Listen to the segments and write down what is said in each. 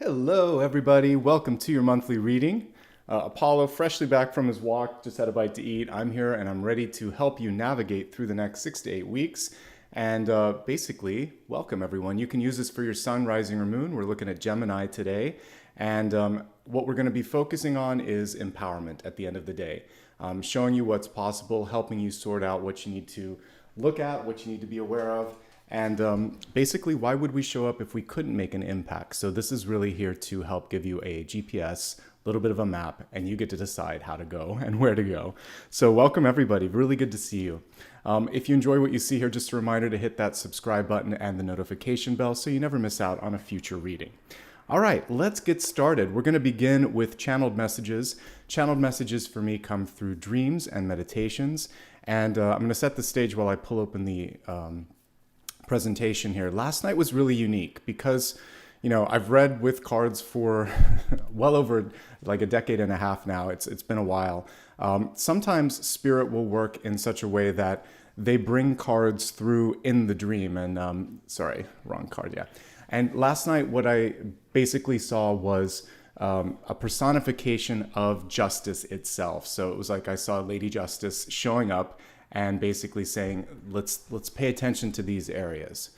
Hello, everybody. Welcome to your monthly reading. Apollo, freshly back from his walk, just had a bite to eat. I'm here and I'm ready to help you navigate through the next 6 to 8 weeks. And basically, welcome everyone. You can use this for your sun, rising, or moon. We're looking at Gemini today. And what we're going to be focusing on is empowerment at the end of the day. Showing you what's possible, helping you sort out what you need to look at, what you need to be aware of. And basically, why would we show up if we couldn't make an impact? So this is really here to help give you a GPS, a little bit of a map, and you get to decide how to go and where to go. So welcome everybody, really good to see you. If you enjoy what you see here, just a reminder to hit that subscribe button and the notification bell so you never miss out on a future reading. All right, let's get started. We're going to begin with channeled messages. Channeled messages for me come through dreams and meditations. And I'm going to set the stage while I pull open the presentation here. Last night was really unique because, I've read with cards for well over like a decade and a half now. It's been a while. Sometimes spirit will work in such a way that they bring cards through in the dream. And sorry, wrong card. Yeah. And last night, what I basically saw was a personification of justice itself. So it was like I saw Lady Justice showing up and basically saying, let's pay attention to these areas.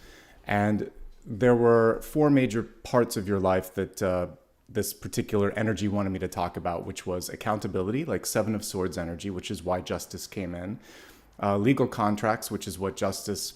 And there were four major parts of your life that this particular energy wanted me to talk about, which was accountability, like Seven of Swords energy, which is why justice came in. Legal contracts, which is what justice,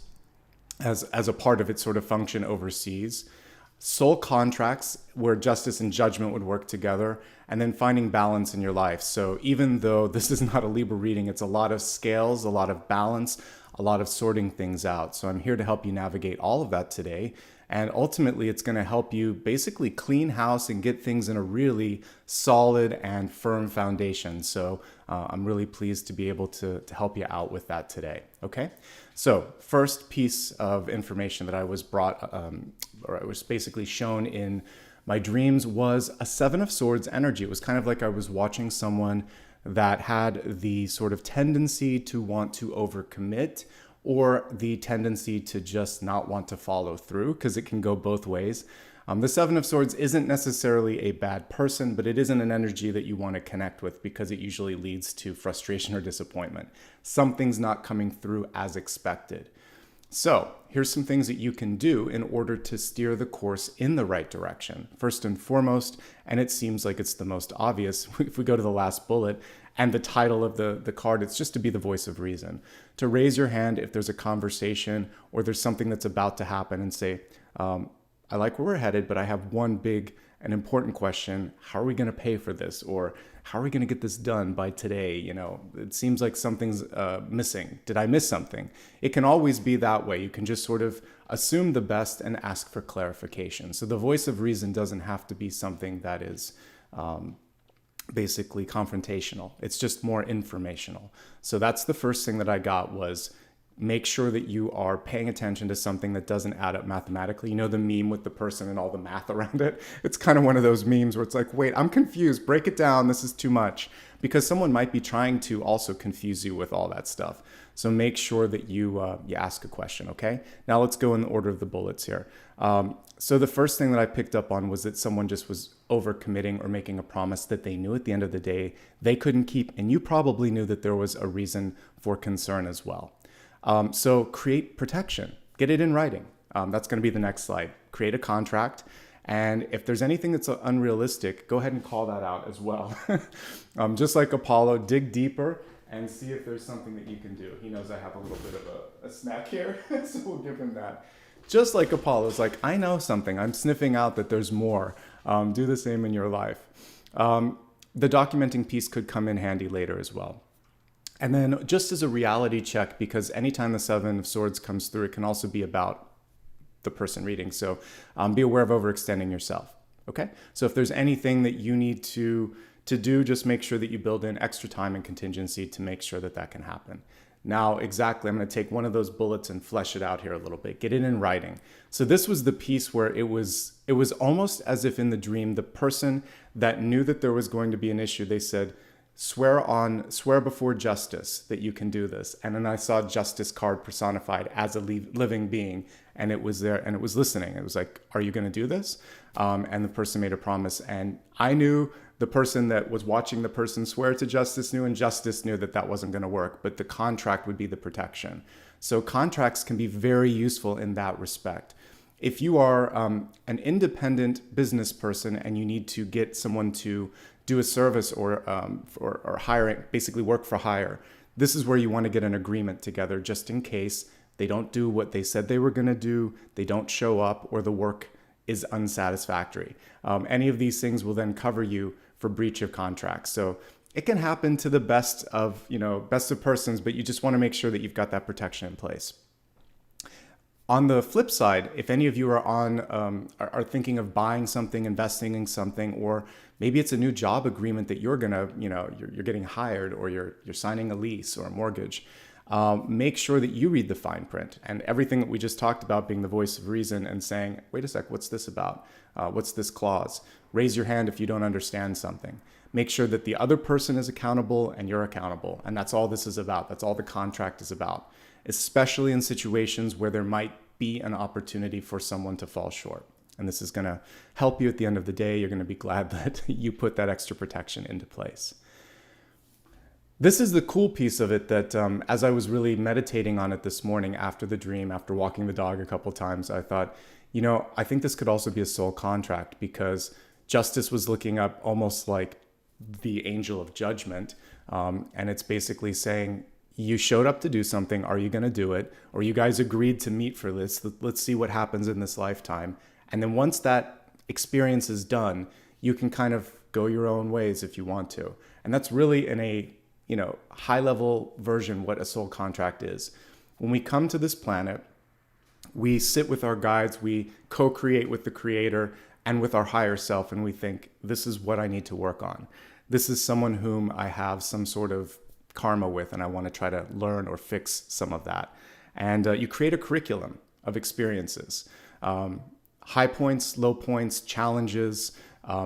as a part of its sort of function, oversees. Soul contracts, where justice and judgment would work together, and then finding balance in your life. So even though this is not a Libra reading, it's a lot of scales, a lot of balance, a lot of sorting things out. So I'm here to help you navigate all of that today. And ultimately, it's going to help you basically clean house and get things in a really solid and firm foundation. So I'm really pleased to be able to help you out with that today. Okay. So first piece of information that I was or I was basically shown in my dreams was a Seven of Swords energy. It was kind of like I was watching someone that had the sort of tendency to want to overcommit or the tendency to just not want to follow through, because it can go both ways. The Seven of Swords isn't necessarily a bad person, but it isn't an energy that you want to connect with because it usually leads to frustration or disappointment. Something's not coming through as expected. So here's some things that you can do in order to steer the course in the right direction. First and foremost, and it seems like it's the most obvious, if we go to the last bullet and the title of the card, it's just to be the voice of reason. To raise your hand if there's a conversation or there's something that's about to happen and say, I like where we're headed, but I have one big and important question. How are we going to pay for this? Or how are we going to get this done by today? It seems like something's missing. Did I miss something? It can always be that way. You can just sort of assume the best and ask for clarification. So the voice of reason doesn't have to be something that is basically confrontational. It's just more informational. So that's the first thing that I got was make sure that you are paying attention to something that doesn't add up mathematically. You know the meme with the person and all the math around it? It's kind of one of those memes where it's like, wait, I'm confused. Break it down. This is too much. Because someone might be trying to also confuse you with all that stuff. So make sure that you ask a question, okay? Now let's go in the order of the bullets here. So the first thing that I picked up on was that someone just was overcommitting or making a promise that they knew at the end of the day they couldn't keep. And you probably knew that there was a reason for concern as well. So create protection, get it in writing. That's going to be the next slide. Create a contract. And if there's anything that's unrealistic, go ahead and call that out as well. Just like Apollo, dig deeper and see if there's something that you can do. He knows I have a little bit of a snack here, so we'll give him that. Just like Apollo's like, I know something. I'm sniffing out that there's more. Do the same in your life. The documenting piece could come in handy later as well. And then just as a reality check, because anytime the Seven of Swords comes through, it can also be about the person reading. So be aware of overextending yourself. Okay. So if there's anything that you need to do, just make sure that you build in extra time and contingency to make sure that that can happen. Now, exactly, I'm going to take one of those bullets and flesh it out here a little bit, get it in writing. So this was the piece where it was almost as if in the dream, the person that knew that there was going to be an issue, they said, swear before justice that you can do this. And then I saw justice card personified as a living being, and it was there and it was listening. It was like, are you going to do this? And the person made a promise, and I knew the person that was watching the person swear to justice knew, and justice knew that that wasn't going to work, but the contract would be the protection. So contracts can be very useful in that respect. If you are an independent business person and you need to get someone to do a service or hire, basically work for hire, this is where you want to get an agreement together just in case they don't do what they said they were going to do, they don't show up, or the work is unsatisfactory. Any of these things will then cover you for breach of contract. So it can happen to the best of persons, but you just want to make sure that you've got that protection in place. On the flip side, if any of you are thinking of buying something, investing in something, or maybe it's a new job agreement that you're getting hired, or you're signing a lease or a mortgage, make sure that you read the fine print and everything that we just talked about, being the voice of reason and saying, wait a sec, what's this about? What's this clause? Raise your hand if you don't understand something. Make sure that the other person is accountable and you're accountable. And that's all this is about. That's all the contract is about, especially in situations where there might be an opportunity for someone to fall short. And this is going to help you at the end of the day. You're going to be glad that you put that extra protection into place. This is the cool piece of it that as I was really meditating on it this morning after the dream, after walking the dog a couple times, I thought, I think this could also be a soul contract, because justice was looking up almost like the angel of judgment. And it's basically saying, you showed up to do something. Are you going to do it? Or you guys agreed to meet for this. Let's see what happens in this lifetime. And then once that experience is done, you can kind of go your own ways if you want to. And that's really in a high level version what a soul contract is. When we come to this planet, we sit with our guides, we co-create with the creator and with our higher self, and we think, this is what I need to work on. This is someone whom I have some sort of karma with, and I want to try to learn or fix some of that. And you create a curriculum of experiences, high points, low points, challenges,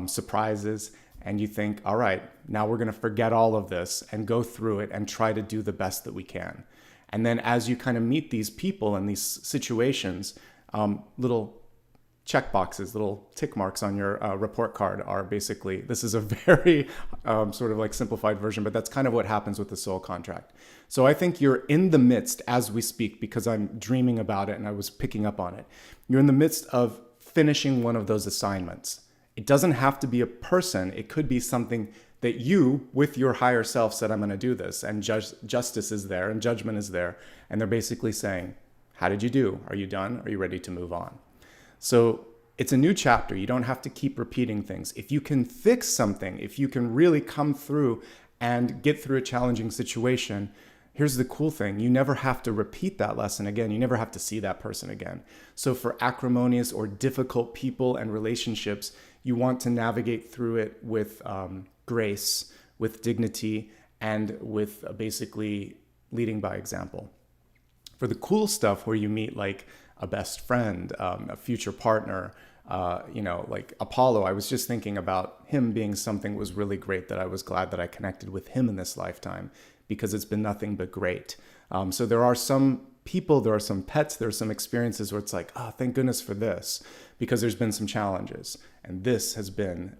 surprises. And you think, all right, now we're going to forget all of this and go through it and try to do the best that we can. And then as you kind of meet these people and these situations, little check boxes, little tick marks on your report card are basically, this is a very sort of like simplified version, but that's kind of what happens with the soul contract. So I think you're in the midst as we speak, because I'm dreaming about it and I was picking up on it. You're in the midst of finishing one of those assignments. It doesn't have to be a person. It could be something that you, with your higher self, said, I'm going to do this. And justice is there and judgment is there. And they're basically saying, how did you do? Are you done? Are you ready to move on? So it's a new chapter. You don't have to keep repeating things. If you can fix something, if you can really come through and get through a challenging situation, here's the cool thing. You never have to repeat that lesson again. You never have to see that person again. So for acrimonious or difficult people and relationships, you want to navigate through it with grace, with dignity, and with basically leading by example. For the cool stuff where you meet like a best friend, a future partner, like Apollo, I was just thinking about him being something that was really great, that I was glad that I connected with him in this lifetime, because it's been nothing but great. So there are some people, there are some pets, there are some experiences where it's like, oh, thank goodness for this, because there's been some challenges. And this has been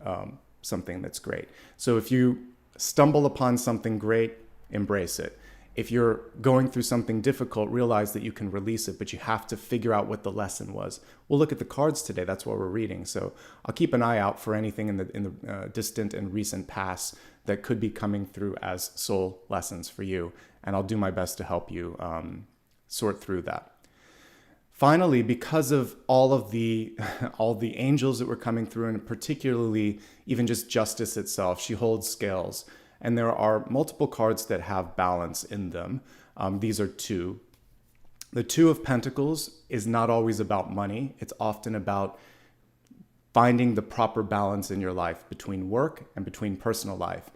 something that's great. So if you stumble upon something great, embrace it. If you're going through something difficult, realize that you can release it, but you have to figure out what the lesson was. We'll look at the cards today. That's what we're reading. So I'll keep an eye out for anything in the distant and recent past that could be coming through as soul lessons for you. And I'll do my best to help you sort through that. Finally, because of all the angels that were coming through, and particularly even just justice itself, she holds scales. And there are multiple cards that have balance in them. These are two. The Two of Pentacles is not always about money. It's often about finding the proper balance in your life between work and between personal life,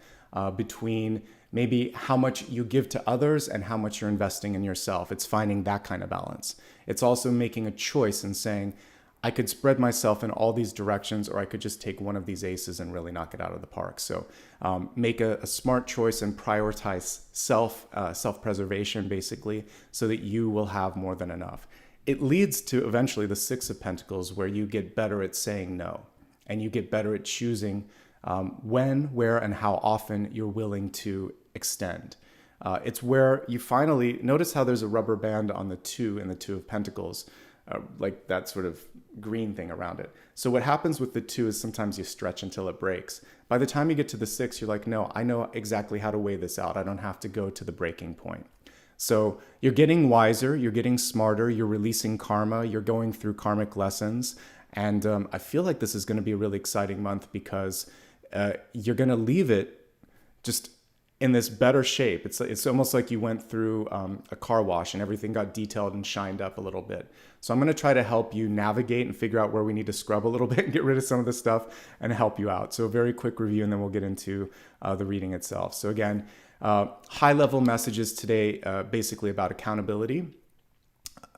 between maybe how much you give to others and how much you're investing in yourself. It's finding that kind of balance. It's also making a choice and saying, I could spread myself in all these directions, or I could just take one of these aces and really knock it out of the park. So make a smart choice and prioritize self-preservation, basically, so that you will have more than enough. It leads to eventually the Six of Pentacles, where you get better at saying no, and you get better at choosing when, where, and how often you're willing to extend. It's where you finally notice how there's a rubber band on the two in the Two of Pentacles, like that sort of green thing around it. So what happens with the two is sometimes you stretch until it breaks. By the time you get to the six, you're like, no, I know exactly how to weigh this out. I don't have to go to the breaking point. So you're getting wiser, you're getting smarter, you're releasing karma, you're going through karmic lessons. And I feel like this is going to be a really exciting month, because you're going to leave it just in this better shape. It's almost like you went through a car wash and everything got detailed and shined up a little bit. So I'm going to try to help you navigate and figure out where we need to scrub a little bit and get rid of some of the stuff and help you out. So a very quick review, and then we'll get into the reading itself. So again, high-level messages today, basically about accountability,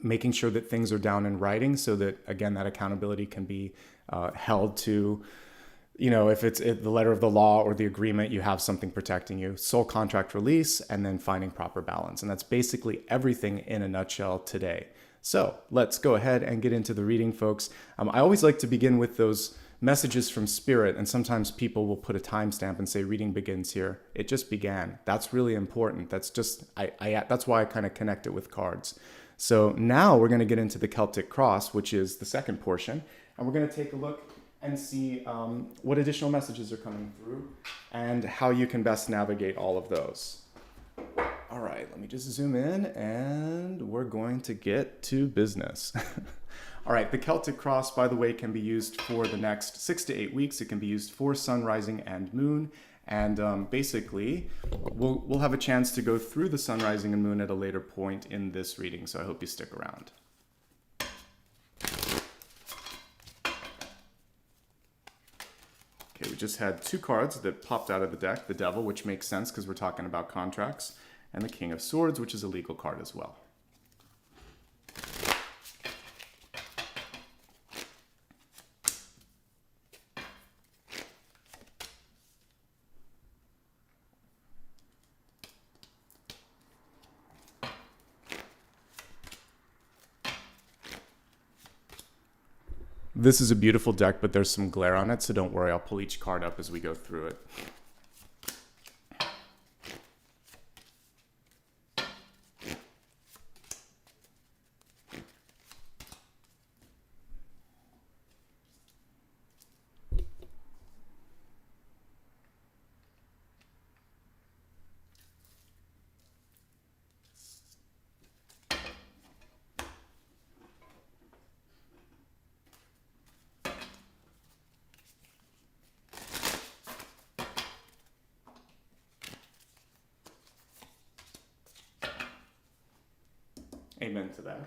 making sure that things are down in writing so that, again, that accountability can be held to, if it's the letter of the law or the agreement, you have something protecting you. Soul contract release, and then finding proper balance. And that's basically everything in a nutshell today. So let's go ahead and get into the reading, folks. I always like to begin with those messages from Spirit, and sometimes people will put a timestamp and say reading begins here. It just began. That's really important. That's just, that's why I kind of connect it with cards. So now we're going to get into the Celtic Cross, which is the second portion, and we're going to take a look and see what additional messages are coming through and how you can best navigate all of those. All right, let me just zoom in, and we're going to get to business. All right, the Celtic Cross, by the way, can be used for the next 6 to 8 weeks. It can be used for sun, rising, and moon. And basically, we'll have a chance to go through the sun, rising, and moon at a later point in this reading, so I hope you stick around. Okay, we just had two cards that popped out of the deck. The Devil, which makes sense because we're talking about contracts, and the King of Swords, which is a legal card as well. This is a beautiful deck, but there's some glare on it, so don't worry. I'll pull each card up as we go through it. Amen to that.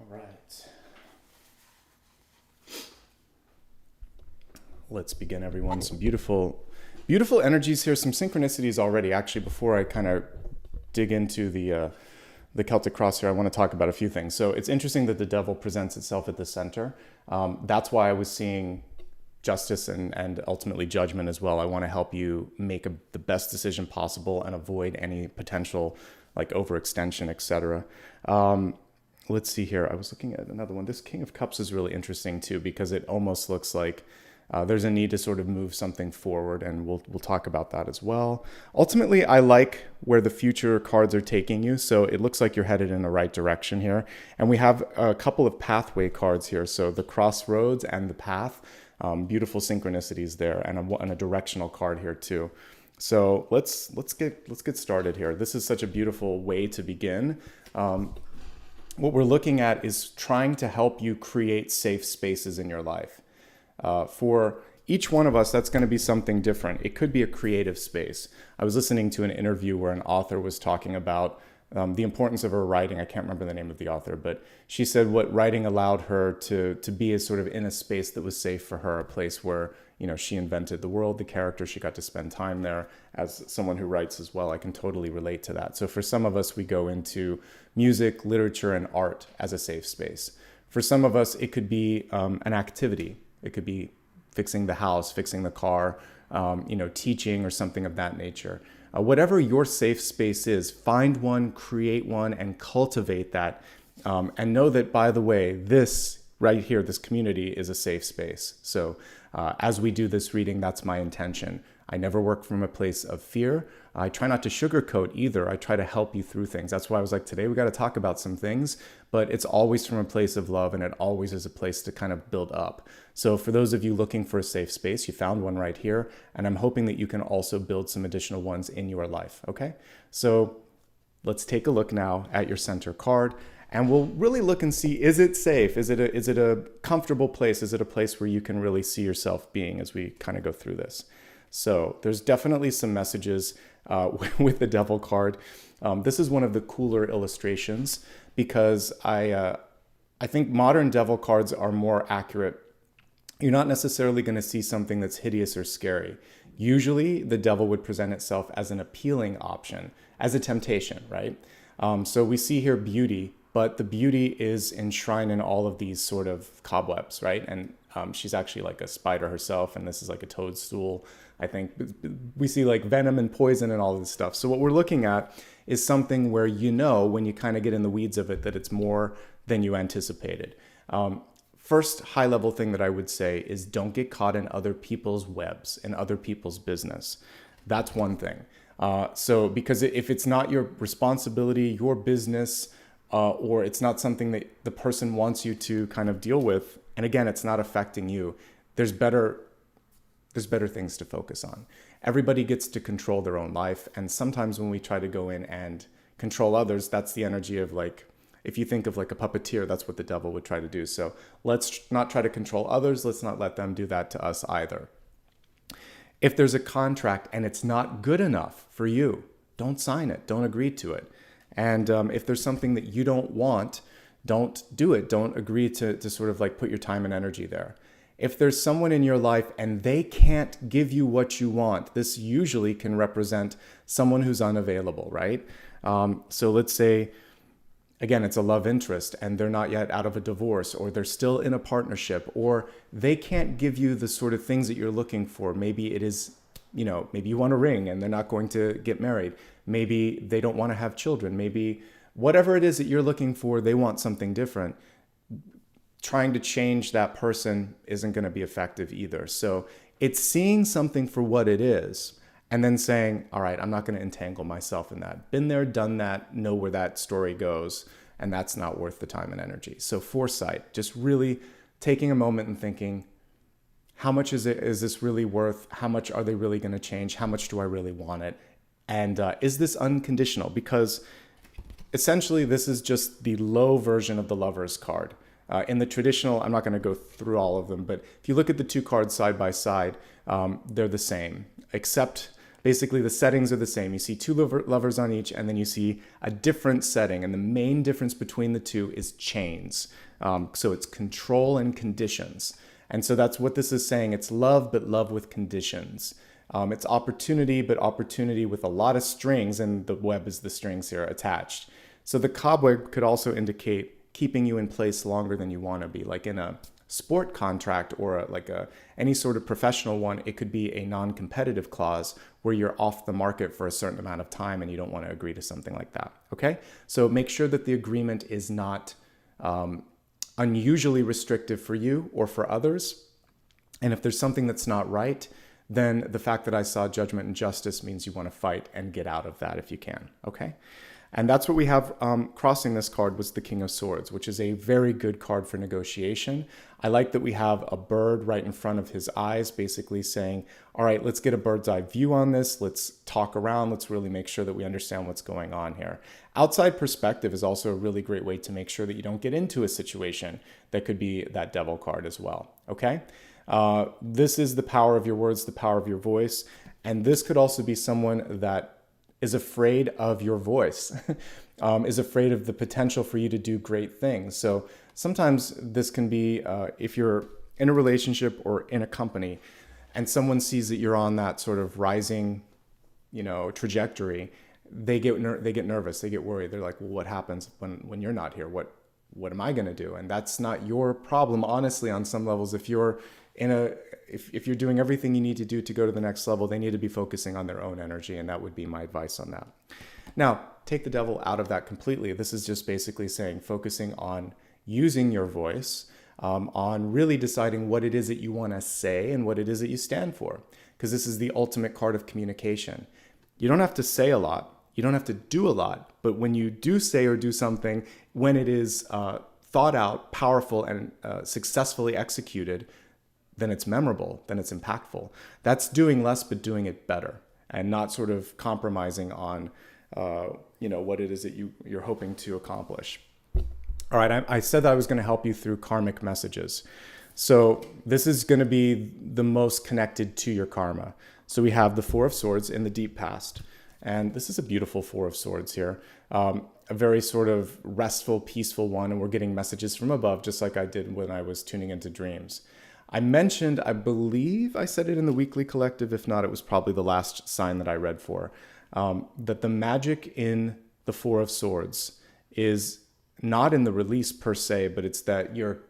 Right. Let's begin, everyone. Some beautiful energies here. Some synchronicities already. Actually, before I kind of dig into the Celtic Cross here, I want to talk about a few things. So it's interesting that the Devil presents itself at the center. That's why I was seeing justice and ultimately judgment as well. I want to help you make the best decision possible and avoid any potential like overextension, etc. Let's see here. I was looking at another one. This King of Cups is really interesting too, because it almost looks like There's a need to sort of move something forward, and we'll talk about that as well. Ultimately, I like where the future cards are taking you, so it looks like you're headed in the right direction here. And we have a couple of pathway cards here, so the crossroads and the path, beautiful synchronicities there, and a directional card here too. So let's get started here. This is such a beautiful way to begin. What we're looking at is trying to help you create safe spaces in your life. For each one of us, that's going to be something different. It could be a creative space. I was listening to an interview where an author was talking about the importance of her writing. I can't remember the name of the author, but she said what writing allowed her to be is sort of in a space that was safe for her, a place where, you know, she invented the world, the character, she got to spend time there. As someone who writes as well, I can totally relate to that. So for some of us, we go into music, literature, and art as a safe space. For some of us, it could be an activity. It could be fixing the house, fixing the car, teaching or something of that nature. Whatever your safe space is, find one, create one, and cultivate that. And know that, by the way, this right here, this community is a safe space. So as we do this reading, that's my intention. I never work from a place of fear. I try not to sugarcoat either. I try to help you through things. That's why I was like, today we got to talk about some things, but it's always from a place of love, and it always is a place to kind of build up. So for those of you looking for a safe space, you found one right here, and I'm hoping that you can also build some additional ones in your life, okay? So let's take a look now at your center card, and we'll really look and see, is it safe? Is it a comfortable place? Is it a place where you can really see yourself being as we kind of go through this? So there's definitely some messages with the Devil card. This is one of the cooler illustrations because I think modern Devil cards are more accurate. You're not necessarily going to see something that's hideous or scary. Usually the Devil would present itself as an appealing option, as a temptation, right? So we see here beauty, but the beauty is enshrined in all of these sort of cobwebs, right? And she's actually like a spider herself, and this is like a toadstool. I think we see like venom and poison and all this stuff. So what we're looking at is something where, you know, when you kind of get in the weeds of it, that it's more than you anticipated. First high level thing that I would say is don't get caught in other people's webs and other people's business. That's one thing. So because if it's not your responsibility, your business, or it's not something that the person wants you to kind of deal with, and again, it's not affecting you, there's better things to focus on. Everybody gets to control their own life. And sometimes when we try to go in and control others, that's the energy of, like, if you think of like a puppeteer, that's what the Devil would try to do. So let's not try to control others. Let's not let them do that to us either. If there's a contract and it's not good enough for you, don't sign it. Don't agree to it. And if there's something that you don't want, don't do it. Don't agree to sort of like put your time and energy there. If there's someone in your life and they can't give you what you want, this usually can represent someone who's unavailable, right? So let's say, again, it's a love interest and they're not yet out of a divorce, or they're still in a partnership, or they can't give you the sort of things that you're looking for. Maybe it is, maybe you want a ring and they're not going to get married. Maybe they don't want to have children. Maybe whatever it is that you're looking for, they want something different. Trying to change that person isn't going to be effective either. So it's seeing something for what it is and then saying, all right, I'm not going to entangle myself in that. Been there, done that, know where that story goes, and that's not worth the time and energy. So foresight, just really taking a moment and thinking, how much is this really worth? How much are they really going to change? How much do I really want it? And is this unconditional? Because essentially this is just the low version of the Lover's card. In the traditional, I'm not going to go through all of them, but if you look at the two cards side by side, they're the same, except basically the settings are the same. You see two lovers on each, and then you see a different setting, and the main difference between the two is chains. So it's control and conditions. And so that's what this is saying. It's love, but love with conditions. It's opportunity, but opportunity with a lot of strings, and the web is the strings here attached. So the cobweb could also indicate keeping you in place longer than you want to be. Like in a sport contract or any sort of professional one, it could be a non-competitive clause where you're off the market for a certain amount of time and you don't want to agree to something like that. Okay? So make sure that the agreement is not unusually restrictive for you or for others. And if there's something that's not right, then the fact that I saw judgment and justice means you want to fight and get out of that if you can, okay? And that's what we have crossing this card was the King of Swords, which is a very good card for negotiation. I like that we have a bird right in front of his eyes, basically saying, all right, let's get a bird's eye view on this. Let's talk around. Let's really make sure that we understand what's going on here. Outside perspective is also a really great way to make sure that you don't get into a situation that could be that devil card as well, okay? This is the power of your words, the power of your voice. And this could also be someone that is afraid of your voice, is afraid of the potential for you to do great things. So sometimes this can be if you're in a relationship or in a company and someone sees that you're on that sort of rising, trajectory, they get nervous, they get worried. They're like, well, what happens when you're not here? What am I going to do? And that's not your problem, honestly, on some levels. If you're if you're doing everything you need to do to go to the next level, they need to be focusing on their own energy, and that would be my advice on that. Now, take the devil out of that completely. This is just basically saying focusing on using your voice, on really deciding what it is that you want to say and what it is that you stand for, because this is the ultimate card of communication. You don't have to say a lot. You don't have to do a lot, but when you do say or do something, when it is thought out, powerful, and successfully executed, then it's memorable, then it's impactful. That's doing less, but doing it better, and not sort of compromising on, what it is that you're hoping to accomplish. All right, I said that I was going to help you through karmic messages. So this is going to be the most connected to your karma. So we have the Four of Swords in the deep past, and this is a beautiful Four of Swords here. A very sort of restful, peaceful one, and we're getting messages from above, just like I did when I was tuning into dreams. I mentioned, I believe I said it in the weekly collective, if not, it was probably the last sign that I read for, that the magic in the Four of Swords is not in the release per se, but it's that you're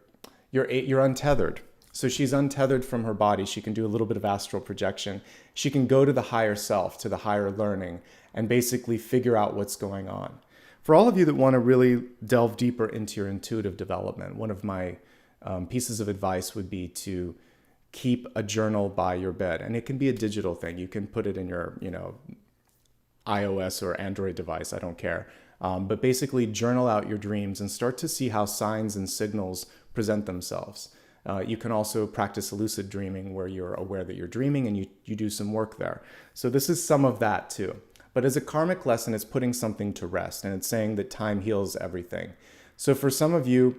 untethered. So she's untethered from her body. She can do a little bit of astral projection. She can go to the higher self, to the higher learning, and basically figure out what's going on. For all of you that want to really delve deeper into your intuitive development, one of my pieces of advice would be to keep a journal by your bed. And it can be a digital thing. You can put it in your, iOS or Android device. I don't care. But basically journal out your dreams and start to see how signs and signals present themselves. You can also practice lucid dreaming where you're aware that you're dreaming and you do some work there. So this is some of that too. But as a karmic lesson, it's putting something to rest, and it's saying that time heals everything. So for some of you,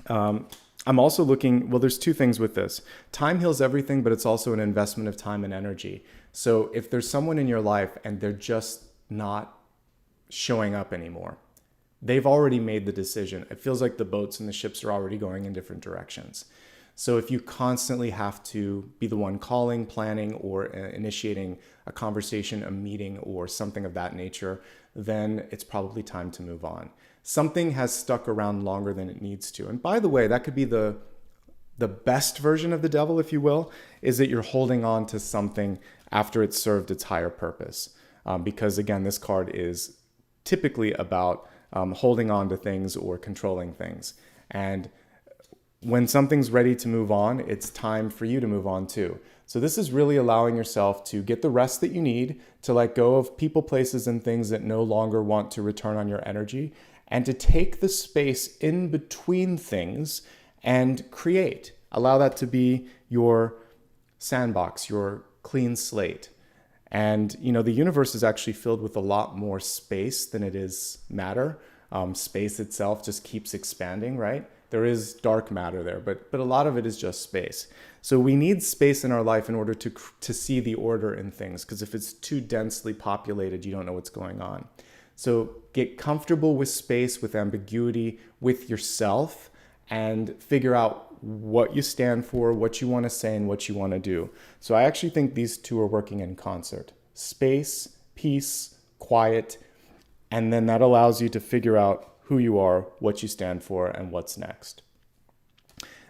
I'm also looking, well, there's two things with this. Time heals everything, but it's also an investment of time and energy. So if there's someone in your life and they're just not showing up anymore, they've already made the decision. It feels like the boats and the ships are already going in different directions. So if you constantly have to be the one calling, planning, or initiating a conversation, a meeting, or something of that nature, then it's probably time to move on. Something has stuck around longer than it needs to. And by the way, that could be the best version of the devil, if you will, is that you're holding on to something after it's served its higher purpose. Because again, this card is typically about holding on to things or controlling things. And when something's ready to move on, it's time for you to move on too. So this is really allowing yourself to get the rest that you need, to let go of people, places, and things that no longer want to return on your energy, and to take the space in between things and create. Allow that to be your sandbox, your clean slate. And, the universe is actually filled with a lot more space than it is matter. Space itself just keeps expanding, right? There is dark matter there, but a lot of it is just space. So we need space in our life in order to see the order in things, because if it's too densely populated, you don't know what's going on. So get comfortable with space, with ambiguity, with yourself, and figure out what you stand for, what you want to say, and what you want to do. So I actually think these two are working in concert. Space, peace, quiet, and then that allows you to figure out who you are, what you stand for, and what's next.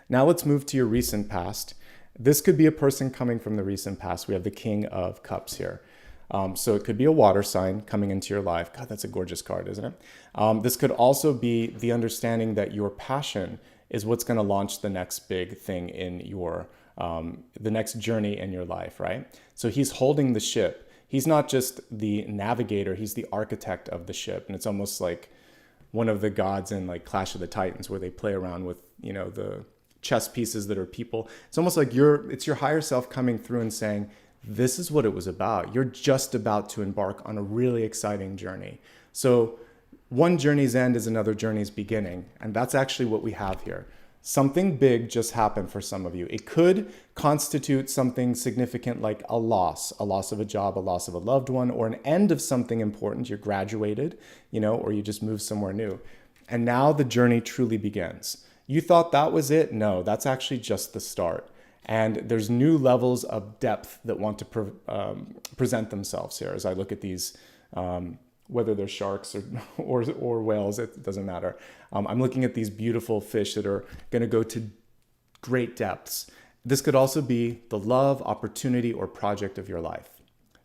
Now let's move to your recent past. This could be a person coming from the recent past. We have the King of Cups here. So it could be a water sign coming into your life. God, that's a gorgeous card, isn't it? This could also be the understanding that your passion is what's going to launch the next big thing in your the next journey in your life, right? So he's holding the ship. He's not just the navigator, he's the architect of the ship. And it's almost like one of the gods in like Clash of the Titans where they play around with, the chess pieces that are people. It's almost like it's your higher self coming through and saying, this is what it was about. You're just about to embark on a really exciting journey. So one journey's end is another journey's beginning. And that's actually what we have here. Something big just happened for some of you. It could constitute something significant like a loss of a job, a loss of a loved one, or an end of something important. You're graduated, or you just moved somewhere new. And now the journey truly begins. You thought that was it? No, that's actually just the start. And there's new levels of depth that want to present themselves here as I look at these, whether they're sharks or whales, it doesn't matter. I'm looking at these beautiful fish that are going to go to great depths. This could also be the love, opportunity, or project of your life.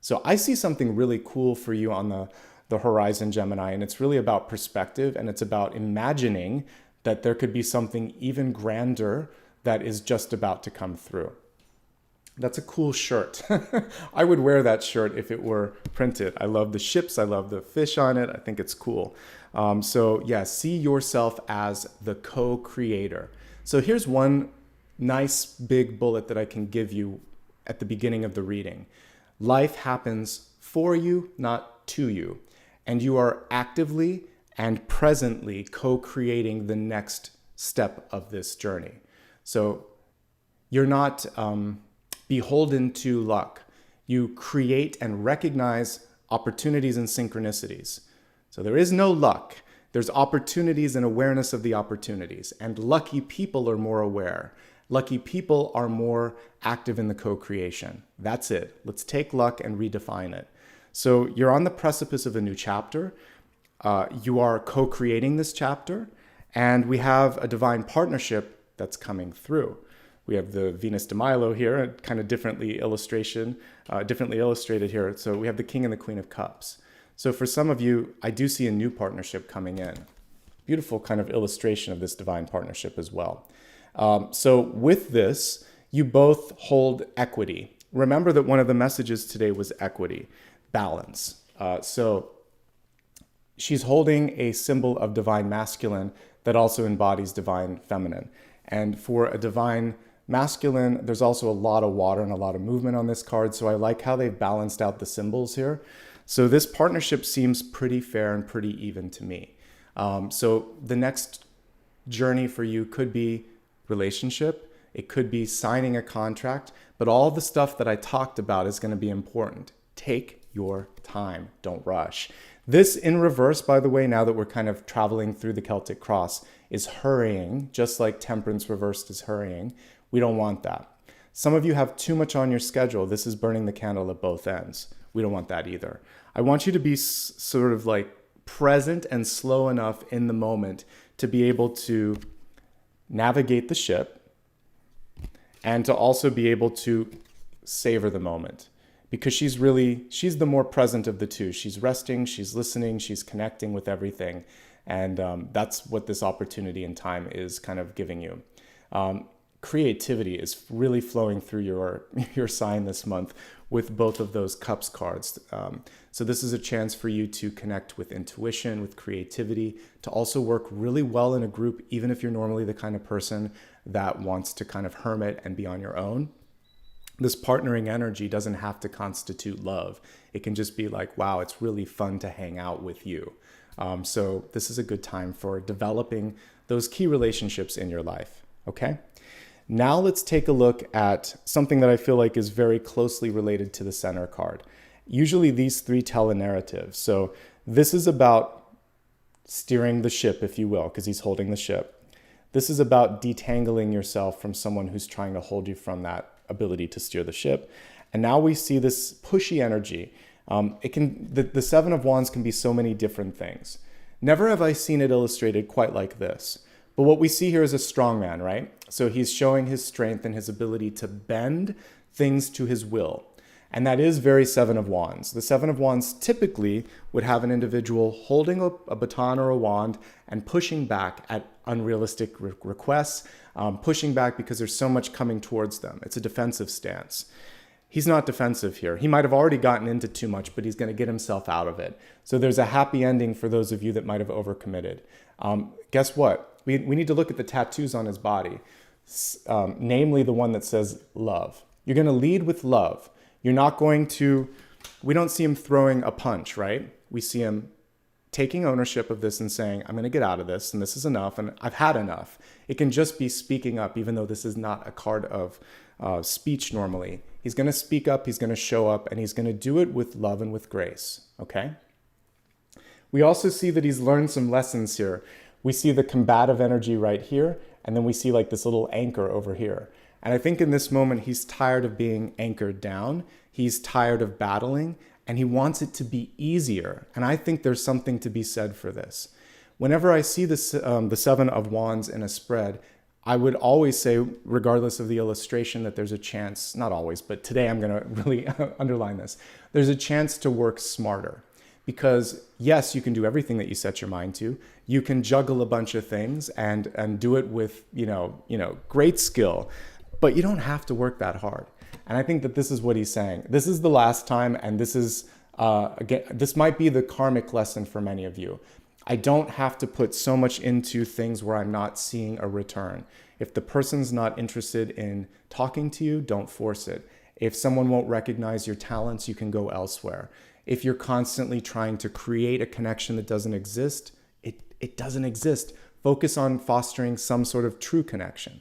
So I see something really cool for you on the horizon, Gemini, and it's really about perspective, and it's about imagining that there could be something even grander that is just about to come through. That's a cool shirt. I would wear that shirt if it were printed. I love the ships. I love the fish on it. I think it's cool. So yeah, see yourself as the co-creator. So here's one nice big bullet that I can give you at the beginning of the reading. Life happens for you, not to you. And you are actively and presently co-creating the next step of this journey. So you're not beholden to luck. You create and recognize opportunities and synchronicities. So there is no luck. There's opportunities and awareness of the opportunities. And lucky people are more aware. Lucky people are more active in the co-creation. That's it. Let's take luck and redefine it. So you're on the precipice of a new chapter. You are co-creating this chapter, and we have a divine partnership that's coming through. We have the Venus de Milo here, kind of differently illustrated here. So we have the King and the Queen of Cups. So for some of you, I do see a new partnership coming in. Beautiful kind of illustration of this divine partnership as well. So with this, you both hold equity. Remember that one of the messages today was equity, balance. So she's holding a symbol of divine masculine that also embodies divine feminine. And for a divine masculine, there's also a lot of water and a lot of movement on this card. So I like how they've balanced out the symbols here. So this partnership seems pretty fair and pretty even to me. So the next journey for you could be relationship. It could be signing a contract, but all the stuff that I talked about is going to be important. Take your time. Don't rush. This in reverse, by the way, now that we're kind of traveling through the Celtic Cross, is hurrying, just like temperance reversed is hurrying. We don't want that. Some of you have too much on your schedule. This is burning the candle at both ends. We don't want that either. I want you to be sort of like present and slow enough in the moment to be able to navigate the ship and to also be able to savor the moment. Because she's the more present of the two. She's resting, she's listening, she's connecting with everything. And that's what this opportunity and time is kind of giving you. Creativity is really flowing through your sign this month with both of those cups cards. So this is a chance for you to connect with intuition, with creativity, to also work really well in a group, even if you're normally the kind of person that wants to kind of hermit and be on your own. This partnering energy doesn't have to constitute love. It can just be like, wow, it's really fun to hang out with you. So this is a good time for developing those key relationships in your life, okay? Now let's take a look at something that I feel like is very closely related to the center card. Usually these three tell a narrative. So this is about steering the ship, if you will, because he's holding the ship. This is about detangling yourself from someone who's trying to hold you from that ability to steer the ship. And now we see this pushy energy. The Seven of Wands can be so many different things. Never have I seen it illustrated quite like this. But what we see here is a strong man, right? So he's showing his strength and his ability to bend things to his will. And that is very Seven of Wands. The Seven of Wands typically would have an individual holding a baton or a wand and pushing back at unrealistic requests, pushing back because there's so much coming towards them. It's a defensive stance. He's not defensive here. He might have already gotten into too much, but he's going to get himself out of it. So there's a happy ending for those of you that might have overcommitted. Guess what? We need to look at the tattoos on his body, namely the one that says love. You're going to lead with love. You're not going to, we don't see him throwing a punch, right? We see him taking ownership of this and saying, I'm going to get out of this, and this is enough, and I've had enough. It can just be speaking up, even though this is not a card of speech normally. He's going to speak up, he's going to show up, and he's going to do it with love and with grace, okay? We also see that he's learned some lessons here. We see the combative energy right here, and then we see like this little anchor over here. And I think in this moment, he's tired of being anchored down. He's tired of battling, and he wants it to be easier. And I think there's something to be said for this. Whenever I see this, the Seven of Wands in a spread, I would always say, regardless of the illustration, that there's a chance, not always, but today I'm going to really underline this. There's a chance to work smarter. Because yes, you can do everything that you set your mind to. You can juggle a bunch of things and do it with, great skill, but you don't have to work that hard. And I think that this is what he's saying. This is the last time, and this is, again, this might be the karmic lesson for many of you. I don't have to put so much into things where I'm not seeing a return. If the person's not interested in talking to you, don't force it. If someone won't recognize your talents, you can go elsewhere. If you're constantly trying to create a connection that doesn't exist, it doesn't exist. Focus on fostering some sort of true connection.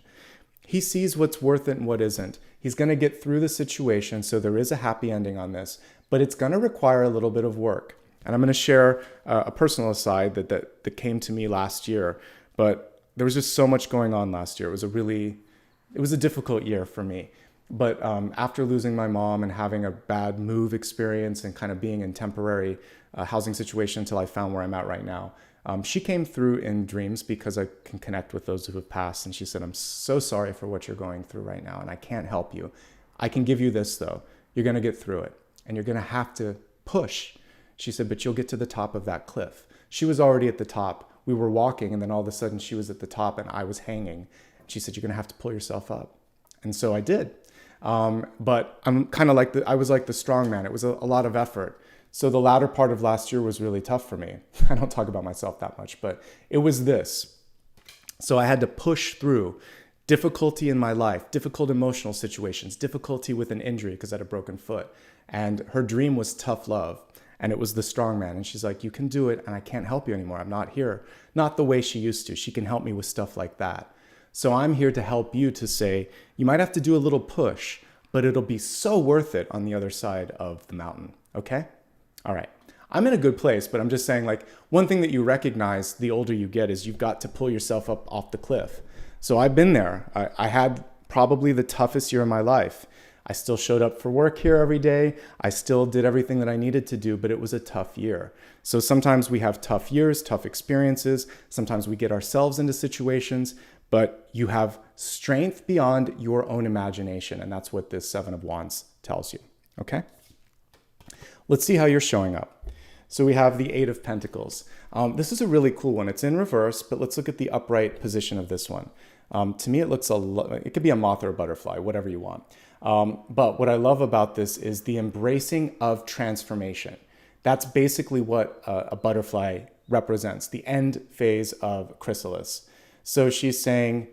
He sees what's worth it and what isn't. He's going to get through the situation, so there is a happy ending on this, but it's going to require a little bit of work. And I'm going to share a personal aside that came to me last year, but there was just so much going on last year. It was a difficult year for me. But after losing my mom and having a bad move experience and kind of being in temporary housing situation until I found where I'm at right now, she came through in dreams because I can connect with those who have passed. And she said, I'm so sorry for what you're going through right now, and I can't help you. I can give you this, though. You're going to get through it, and you're going to have to push. She said, but you'll get to the top of that cliff. She was already at the top. We were walking, and then all of a sudden she was at the top and I was hanging. She said, you're going to have to pull yourself up. And so I did. But I'm kind of like I was like the strong man. It was a lot of effort. So the latter part of last year was really tough for me. I don't talk about myself that much, but it was this. So I had to push through difficulty in my life, difficult emotional situations, difficulty with an injury because I had a broken foot. And her dream was tough love. And it was the strong man. And she's like, you can do it. And I can't help you anymore. I'm not here. Not the way she used to. She can help me with stuff like that. So I'm here to help you to say, you might have to do a little push, but it'll be so worth it on the other side of the mountain. Okay? All right. I'm in a good place, but I'm just saying, like, one thing that you recognize the older you get is you've got to pull yourself up off the cliff. So I've been there. I had probably the toughest year of my life. I still showed up for work here every day. I still did everything that I needed to do, but it was a tough year. So sometimes we have tough years, tough experiences. Sometimes we get ourselves into situations, but you have strength beyond your own imagination. And that's what this Seven of Wands tells you. Okay? Let's see how you're showing up. So we have the Eight of Pentacles. This is a really cool one. It's in reverse, but let's look at the upright position of this one. To me, it looks it could be a moth or a butterfly, whatever you want. But what I love about this is the embracing of transformation. That's basically what a butterfly represents, the end phase of chrysalis. So she's saying,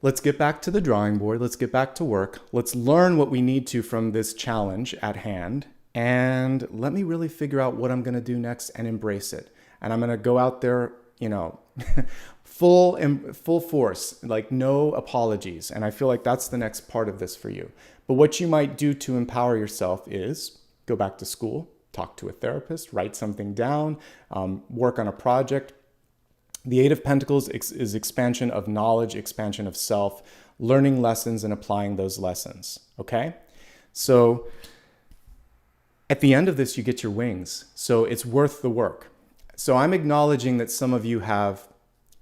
let's get back to the drawing board. Let's get back to work. Let's learn what we need to from this challenge at hand. And let me really figure out what I'm going to do next and embrace it. And I'm going to go out there, full force, like no apologies. And I feel like that's the next part of this for you. But what you might do to empower yourself is go back to school, talk to a therapist, write something down, work on a project. The Eight of Pentacles is expansion of knowledge, expansion of self, learning lessons and applying those lessons. Okay? So at the end of this, you get your wings. So it's worth the work. So I'm acknowledging that some of you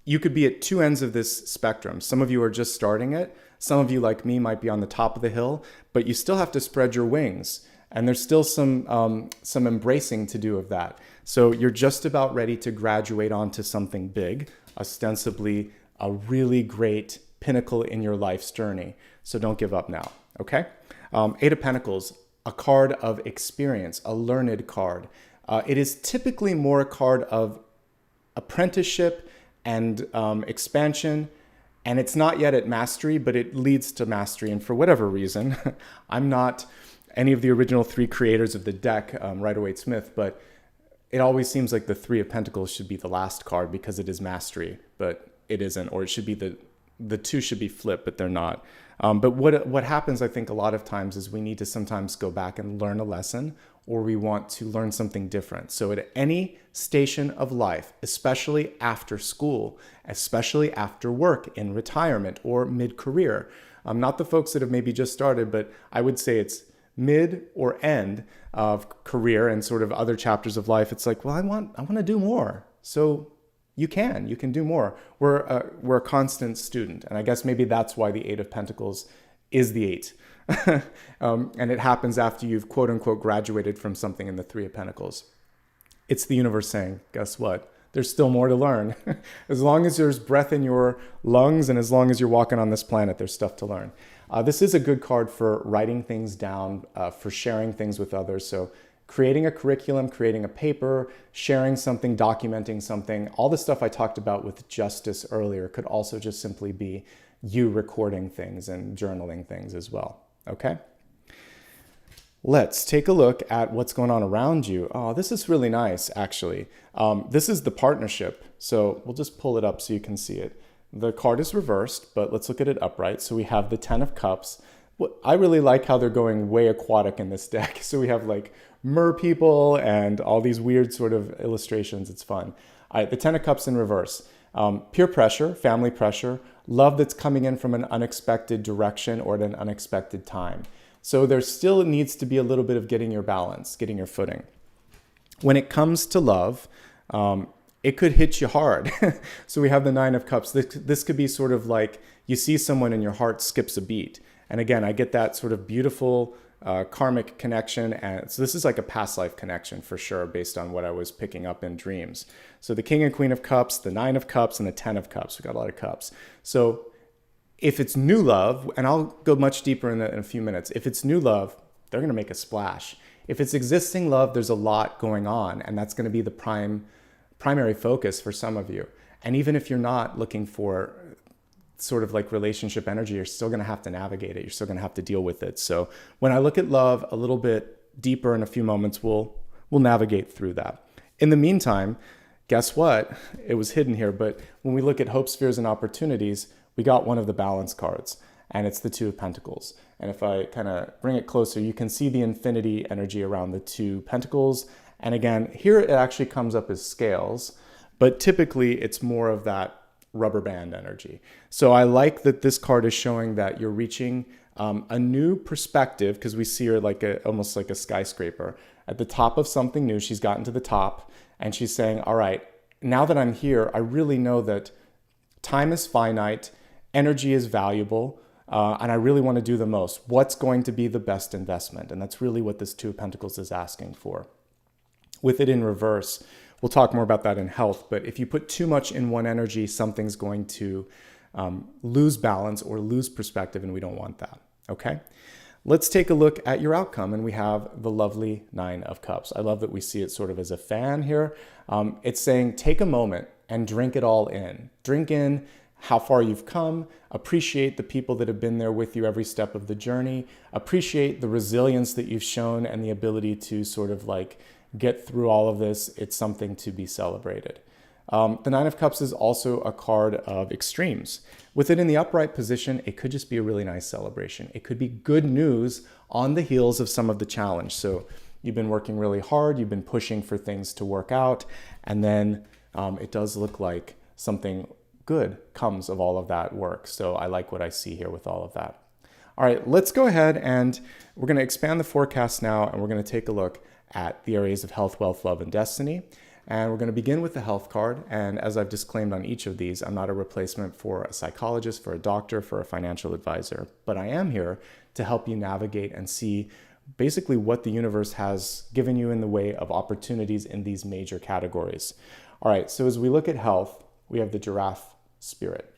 you could be at two ends of this spectrum. Some of you are just starting it. Some of you, like me, might be on the top of the hill, but you still have to spread your wings. And there's still some embracing to do of that. So you're just about ready to graduate onto something big, ostensibly a really great pinnacle in your life's journey. So don't give up now, okay? Eight of Pentacles, a card of experience, a learned card. It is typically more a card of apprenticeship and expansion, and it's not yet at mastery, but it leads to mastery. And for whatever reason, I'm not any of the original three creators of the deck, Rider-Waite-Smith, but it always seems like the Three of Pentacles should be the last card because it is mastery, but it isn't, or it should be the two should be flipped, but they're not. But what happens, I think, a lot of times is we need to sometimes go back and learn a lesson, or we want to learn something different. So at any station of life, especially after school, especially after work, in retirement, or mid-career, not the folks that have maybe just started, but I would say it's mid or end of career and sort of other chapters of life. It's like, well, I want to do more. So you can do more. We're a constant student. And I guess maybe that's why the Eight of Pentacles is the eight. And it happens after you've quote unquote graduated from something in the Three of Pentacles. It's the universe saying, guess what? There's still more to learn. As long as there's breath in your lungs and as long as you're walking on this planet, there's stuff to learn. This is a good card for writing things down, for sharing things with others. So creating a curriculum, creating a paper, sharing something, documenting something, all the stuff I talked about with justice earlier could also just simply be you recording things and journaling things as well, okay? Let's take a look at what's going on around you. Oh, this is really nice, actually. This is the partnership. So we'll just pull it up so you can see it. The card is reversed, but let's look at it upright. So we have the Ten of Cups. I really like how they're going way aquatic in this deck. So we have like mer people and all these weird sort of illustrations. It's fun. All right, the Ten of Cups in reverse. Peer pressure, family pressure, love that's coming in from an unexpected direction or at an unexpected time. So there still needs to be a little bit of getting your balance, getting your footing. When it comes to love, it could hit you hard. So we have the Nine of Cups. This could be sort of like you see someone and your heart skips a beat. And again, I get that sort of beautiful karmic connection. And so this is like a past life connection for sure, based on what I was picking up in dreams. So the King and Queen of Cups, the Nine of Cups, and the Ten of Cups. We got a lot of cups. So if it's new love, and I'll go much deeper in a few minutes. If it's new love, they're going to make a splash. If it's existing love, there's a lot going on, and that's going to be the primary focus for some of you. And even if you're not looking for sort of like relationship energy, you're still going to have to navigate it. You're still going to have to deal with it. So when I look at love a little bit deeper in a few moments, we'll navigate through that. In the meantime, guess what? It was hidden here, but when we look at hopes, fears, and opportunities, we got one of the balance cards, and it's the Two of Pentacles. And if I kind of bring it closer, you can see the infinity energy around the Two Pentacles. And again, here it actually comes up as scales, but typically it's more of that rubber band energy. So I like that this card is showing that you're reaching a new perspective, because we see her like almost like a skyscraper at the top of something new. She's gotten to the top and she's saying, all right, now that I'm here, I really know that time is finite, energy is valuable, and I really want to do the most. What's going to be the best investment? And that's really what this Two of Pentacles is asking for. With it in reverse, we'll talk more about that in health, but if you put too much in one energy, something's going to lose balance or lose perspective, and we don't want that, okay? Let's take a look at your outcome, and we have the lovely Nine of Cups. I love that we see it sort of as a fan here. It's saying take a moment and drink it all in. Drink in how far you've come, appreciate the people that have been there with you every step of the journey, appreciate the resilience that you've shown and the ability to sort of like get through all of this. It's something to be celebrated. The Nine of Cups is also a card of extremes. With it in the upright position, it could just be a really nice celebration. It could be good news on the heels of some of the challenge. So you've been working really hard, you've been pushing for things to work out, and then it does look like something good comes of all of that work. So I like what I see here with all of that. All right, let's go ahead and we're going to expand the forecast now, and we're going to take a look at the areas of health, wealth, love, and destiny. And we're going to begin with the health card. And as I've disclaimed on each of these, I'm not a replacement for a psychologist, for a doctor, for a financial advisor, but I am here to help you navigate and see basically what the universe has given you in the way of opportunities in these major categories. All right, so as we look at health, we have the giraffe spirit.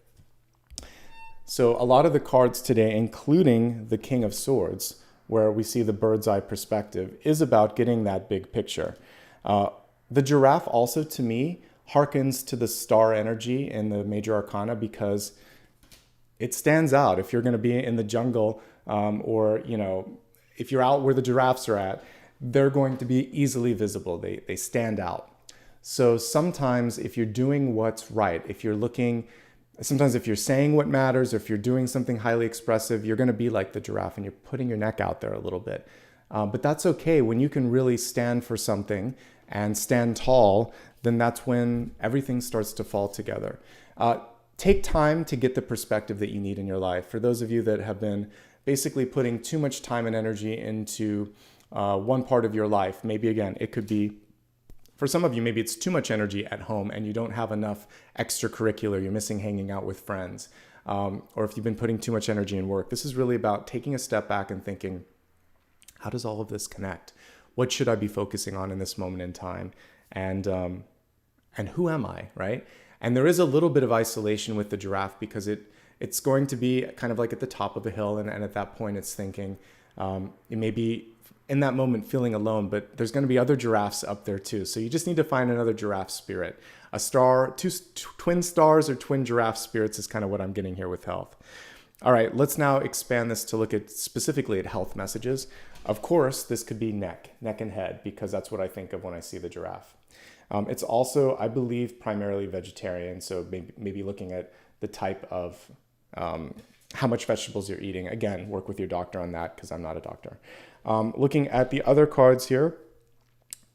So a lot of the cards today, including the King of Swords, where we see the bird's eye perspective, is about getting that big picture. The giraffe also, to me, harkens to the star energy in the major arcana because it stands out. If you're going to be in the jungle or, if you're out where the giraffes are at, they're going to be easily visible. They stand out. So sometimes if you're doing what's right, sometimes if you're saying what matters, or if you're doing something highly expressive, you're going to be like the giraffe and you're putting your neck out there a little bit. But that's okay. When you can really stand for something and stand tall, then that's when everything starts to fall together. Take time to get the perspective that you need in your life. For those of you that have been basically putting too much time and energy into one part of your life, maybe again, it could be, for some of you, maybe it's too much energy at home and you don't have enough extracurricular, you're missing hanging out with friends. Or if you've been putting too much energy in work, this is really about taking a step back and thinking, how does all of this connect? What should I be focusing on in this moment in time? And who am I, right? And there is a little bit of isolation with the giraffe because it's going to be kind of like at the top of a hill. And at that point, it's thinking, it may be in that moment feeling alone, but there's going to be other giraffes up there too. So you just need to find another giraffe spirit. A star, twin stars or twin giraffe spirits is kind of what I'm getting here with health. All right, let's now expand this to look at specifically at health messages. Of course, this could be neck and head, because that's what I think of when I see the giraffe. It's also, I believe, primarily vegetarian. So maybe looking at the type of how much vegetables you're eating. Again, work with your doctor on that because I'm not a doctor. Looking at the other cards here,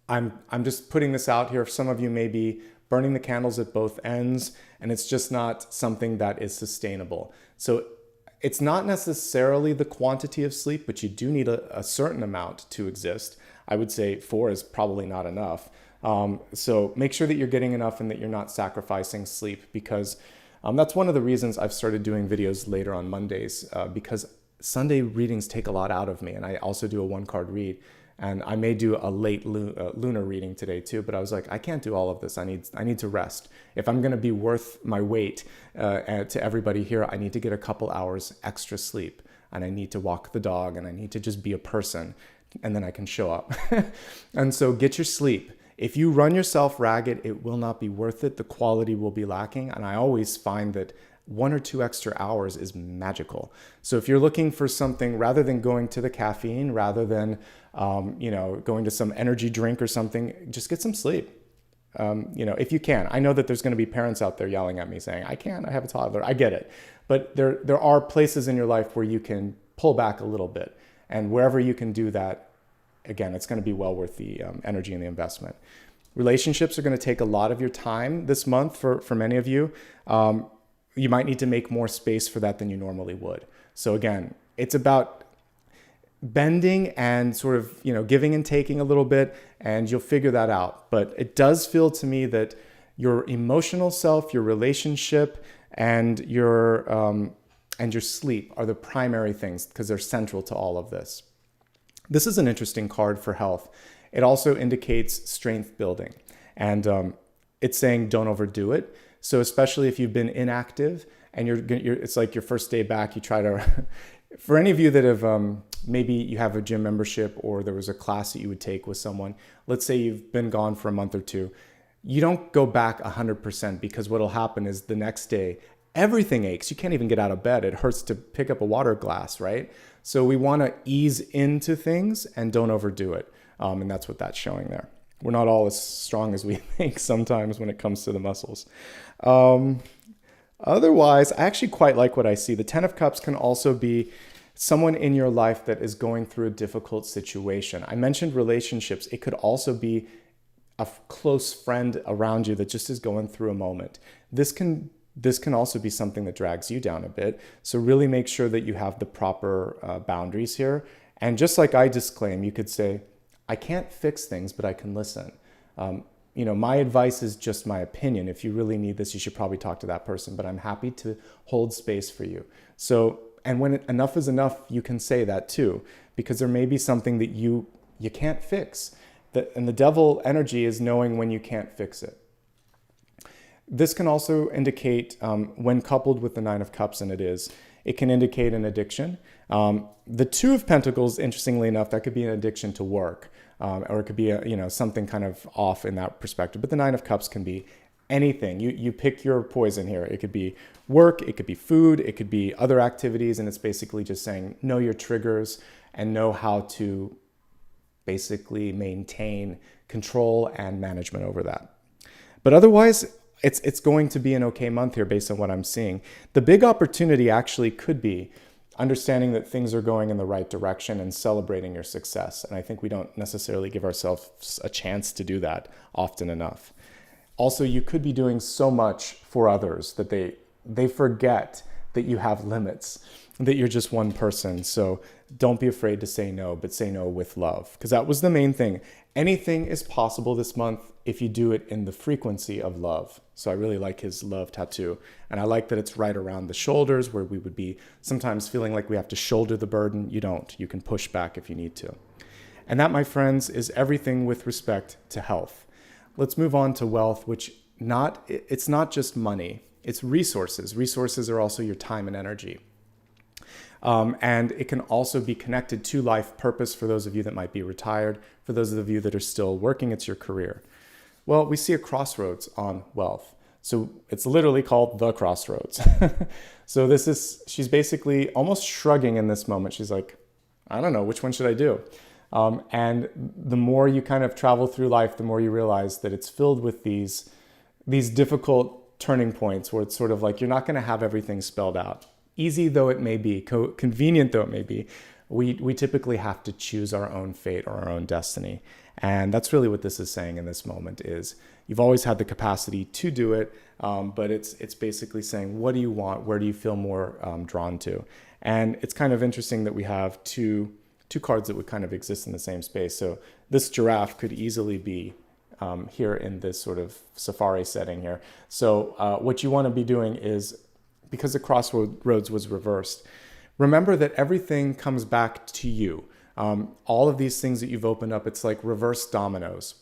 I'm just putting this out here. Some of you may be burning the candles at both ends, and it's just not something that is sustainable. So it's not necessarily the quantity of sleep, but you do need a certain amount to exist. I would say 4 is probably not enough. So make sure that you're getting enough and that you're not sacrificing sleep, because that's one of the reasons I've started doing videos later on Mondays, because Sunday readings take a lot out of me, and I also do a 1-card read, and I may do a late lunar reading today too, but I was like, I can't do all of this. I need to rest. If I'm going to be worth my weight to everybody here, I need to get a couple hours extra sleep, and I need to walk the dog, and I need to just be a person, and then I can show up. And so get your sleep. If you run yourself ragged, it will not be worth it. The quality will be lacking. And I always find that 1 or 2 extra hours is magical. So if you're looking for something, rather than going to the caffeine, rather than going to some energy drink or something, just get some sleep. If you can. I know that there's going to be parents out there yelling at me saying, I can't, I have a toddler. I get it. But there are places in your life where you can pull back a little bit. And wherever you can do that, again, it's going to be well worth the energy and the investment. Relationships are going to take a lot of your time this month for many of you. You might need to make more space for that than you normally would. So again, it's about bending and sort of, giving and taking a little bit, and you'll figure that out. But it does feel to me that your emotional self, your relationship, and your sleep are the primary things, because they're central to all of this. This is an interesting card for health. It also indicates strength building, and it's saying don't overdo it. So especially if you've been inactive and it's like your first day back, you try to, for any of you that have, maybe you have a gym membership or there was a class that you would take with someone, let's say you've been gone for a month or two, you don't go back 100%, because what'll happen is the next day, everything aches. You can't even get out of bed. It hurts to pick up a water glass, right? So we want to ease into things and don't overdo it. And that's what that's showing there. We're not all as strong as we think sometimes when it comes to the muscles. Otherwise, I actually quite like what I see. The 10 of Cups can also be someone in your life that is going through a difficult situation. I mentioned relationships. It could also be a close friend around you that just is going through a moment. This can also be something that drags you down a bit. So really make sure that you have the proper boundaries here. And just like I disclaim, you could say, I can't fix things, but I can listen. My advice is just my opinion. If you really need this, you should probably talk to that person, but I'm happy to hold space for you. So, and when enough is enough, you can say that too, because there may be something that you can't fix. And the devil energy is knowing when you can't fix it. This can also indicate, when coupled with the Nine of Cups, and it can indicate an addiction. The Two of Pentacles, interestingly enough, that could be an addiction to work, or it could be something kind of off in that perspective. But the Nine of Cups can be anything. You pick your poison here. It could be work, it could be food, it could be other activities, and it's basically just saying know your triggers and know how to basically maintain control and management over that. But otherwise, it's going to be an okay month here based on what I'm seeing. The big opportunity actually could be understanding that things are going in the right direction and celebrating your success. And I think we don't necessarily give ourselves a chance to do that often enough. Also, you could be doing so much for others that they forget that you have limits, that you're just one person. So don't be afraid to say no, but say no with love, because that was the main thing. Anything is possible this month if you do it in the frequency of love. So I really like his love tattoo. And I like that it's right around the shoulders, where we would be sometimes feeling like we have to shoulder the burden. You don't. You can push back if you need to. And that, my friends, is everything with respect to health. Let's move on to wealth, which it's not just money. It's resources. Resources are also your time and energy. And it can also be connected to life purpose for those of you that might be retired. For those of you that are still working, it's your career. Well, we see a crossroads on wealth. So it's literally called the crossroads. So she's basically almost shrugging in this moment. She's like, I don't know, which one should I do? And the more you kind of travel through life, the more you realize that it's filled with these difficult turning points where it's sort of like you're not going to have everything spelled out. Easy though it may be, convenient though it may be, we typically have to choose our own fate or our own destiny. And that's really what this is saying in this moment is you've always had the capacity to do it, but it's basically saying, what do you want? Where do you feel more drawn to? And it's kind of interesting that we have two cards that would kind of exist in the same space. So this giraffe could easily be here in this sort of safari setting here. So what you want to be doing is, because the crossroads was reversed, remember that everything comes back to you. All of these things that you've opened up, it's like reverse dominoes.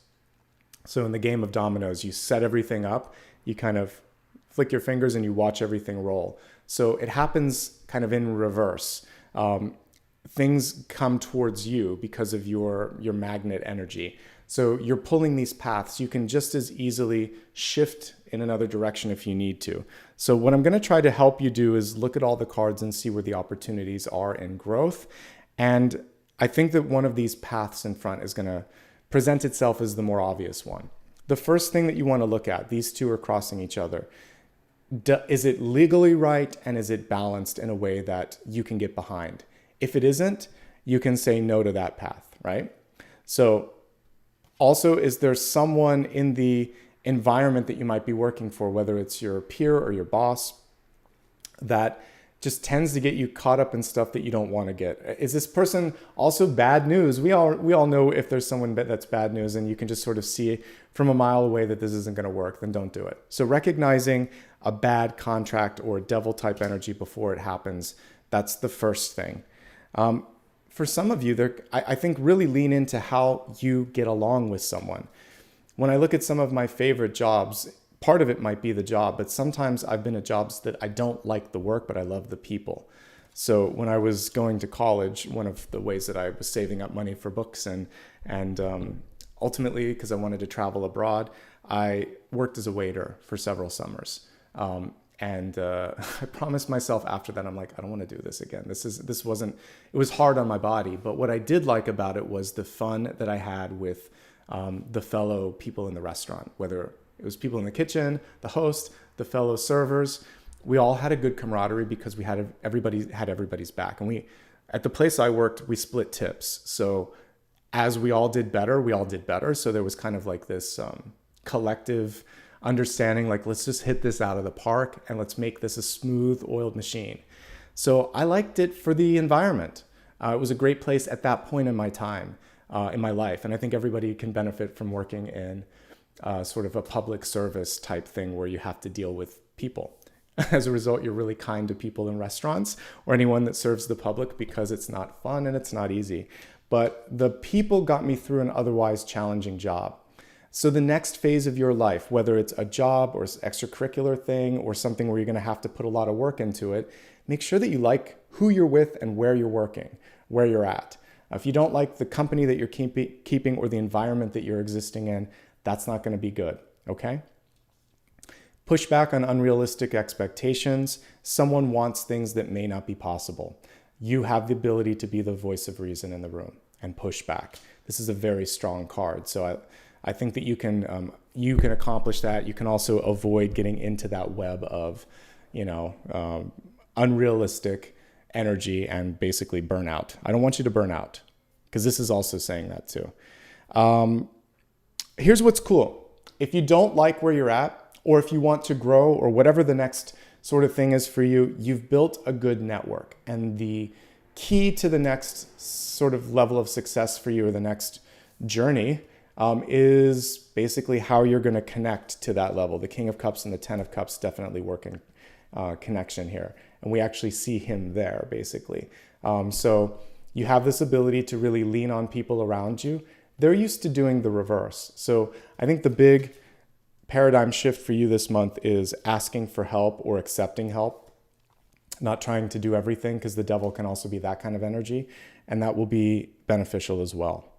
So in the game of dominoes, you set everything up, you kind of flick your fingers and you watch everything roll. So it happens kind of in reverse. Things come towards you because of your magnet energy. So you're pulling these paths. You can just as easily shift in another direction if you need to. So what I'm going to try to help you do is look at all the cards and see where the opportunities are in growth. And I think that one of these paths in front is going to present itself as the more obvious one. The first thing that you want to look at, these two are crossing each other. Is it legally right, and is it balanced in a way that you can get behind? If it isn't, you can say no to that path, right? So also, is there someone in the environment that you might be working for, whether it's your peer or your boss, that just tends to get you caught up in stuff that you don't want to get? Is this person also bad news? We all know if there's someone that's bad news and you can just sort of see from a mile away that this isn't going to work, then don't do it. So recognizing a bad contract or devil type energy before it happens, that's the first thing. For some of you, I think really lean into how you get along with someone. When I look at some of my favorite jobs, part of it might be the job, but sometimes I've been at jobs that I don't like the work, but I love the people. So when I was going to college, one of the ways that I was saving up money for books and ultimately, because I wanted to travel abroad, I worked as a waiter for several summers. And I promised myself after that, I'm like, I don't want to do this again. It was hard on my body. But what I did like about it was the fun that I had with the fellow people in the restaurant, whether it was people in the kitchen, the host, the fellow servers. We all had a good camaraderie because everybody had everybody's back. And at the place I worked, we split tips. So as we all did better. So there was kind of like this collective understanding, like, let's just hit this out of the park and let's make this a smooth oiled machine. So I liked it for the environment. It was a great place at that point in my time, in my life. And I think everybody can benefit from working in sort of a public service type thing where you have to deal with people. As a result, you're really kind to people in restaurants or anyone that serves the public because it's not fun and it's not easy. But the people got me through an otherwise challenging job. So the next phase of your life, whether it's a job or extracurricular thing or something where you're going to have to put a lot of work into it, make sure that you like who you're with and where you're working, where you're at. If you don't like the company that you're keeping or the environment that you're existing in, that's not going to be good, okay? Push back on unrealistic expectations. Someone wants things that may not be possible. You have the ability to be the voice of reason in the room and push back. This is a very strong card. So I think that you can accomplish that. You can also avoid getting into that web of, unrealistic energy and basically burnout. I don't want you to burn out because this is also saying that too. Here's what's cool. If you don't like where you're at, or if you want to grow, or whatever the next sort of thing is for you, you've built a good network. And the key to the next sort of level of success for you, or the next journey, is basically how you're going to connect to that level. The King of Cups and the Ten of Cups definitely work in connection here. And we actually see him there, basically. So you have this ability to really lean on people around you. They're used to doing the reverse. So I think the big paradigm shift for you this month is asking for help or accepting help, not trying to do everything, because the devil can also be that kind of energy, and that will be beneficial as well.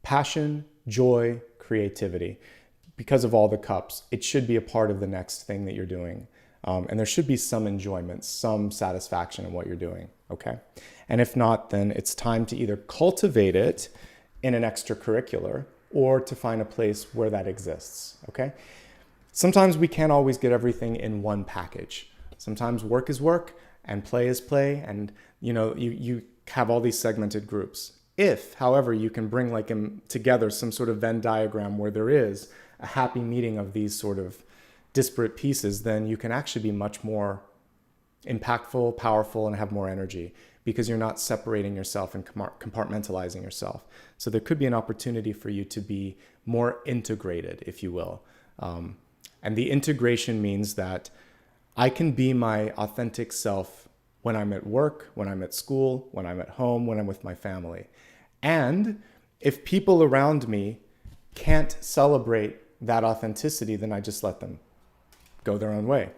Passion, joy, creativity. Because of all the cups, it should be a part of the next thing that you're doing. And there should be some enjoyment, some satisfaction in what you're doing, okay? And if not, then it's time to either cultivate it in an extracurricular or to find a place where that exists, okay? Sometimes we can't always get everything in one package. Sometimes work is work and play is play, and you have all these segmented groups. If, however, you can bring together some sort of Venn diagram where there is a happy meeting of these sort of disparate pieces, then you can actually be much more impactful, powerful, and have more energy, because you're not separating yourself and compartmentalizing yourself. So there could be an opportunity for you to be more integrated, if you will. And the integration means that I can be my authentic self when I'm at work, when I'm at school, when I'm at home, when I'm with my family. And if people around me can't celebrate that authenticity, then I just let them go their own way,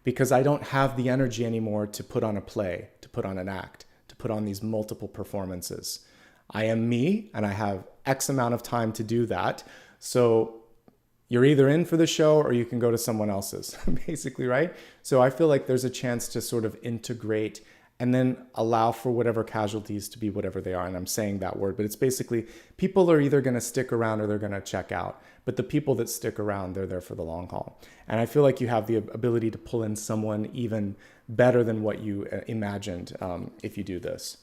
because I don't have the energy anymore to put on a play, to put on an act, to put on these multiple performances. I am me, and I have X amount of time to do that. So you're either in for the show or you can go to someone else's, basically, right? So I feel like there's a chance to sort of integrate and then allow for whatever casualties to be whatever they are. And I'm saying that word, but it's basically people are either going to stick around or they're going to check out. But the people that stick around, they're there for the long haul. And I feel like you have the ability to pull in someone even better than what you imagined if you do this.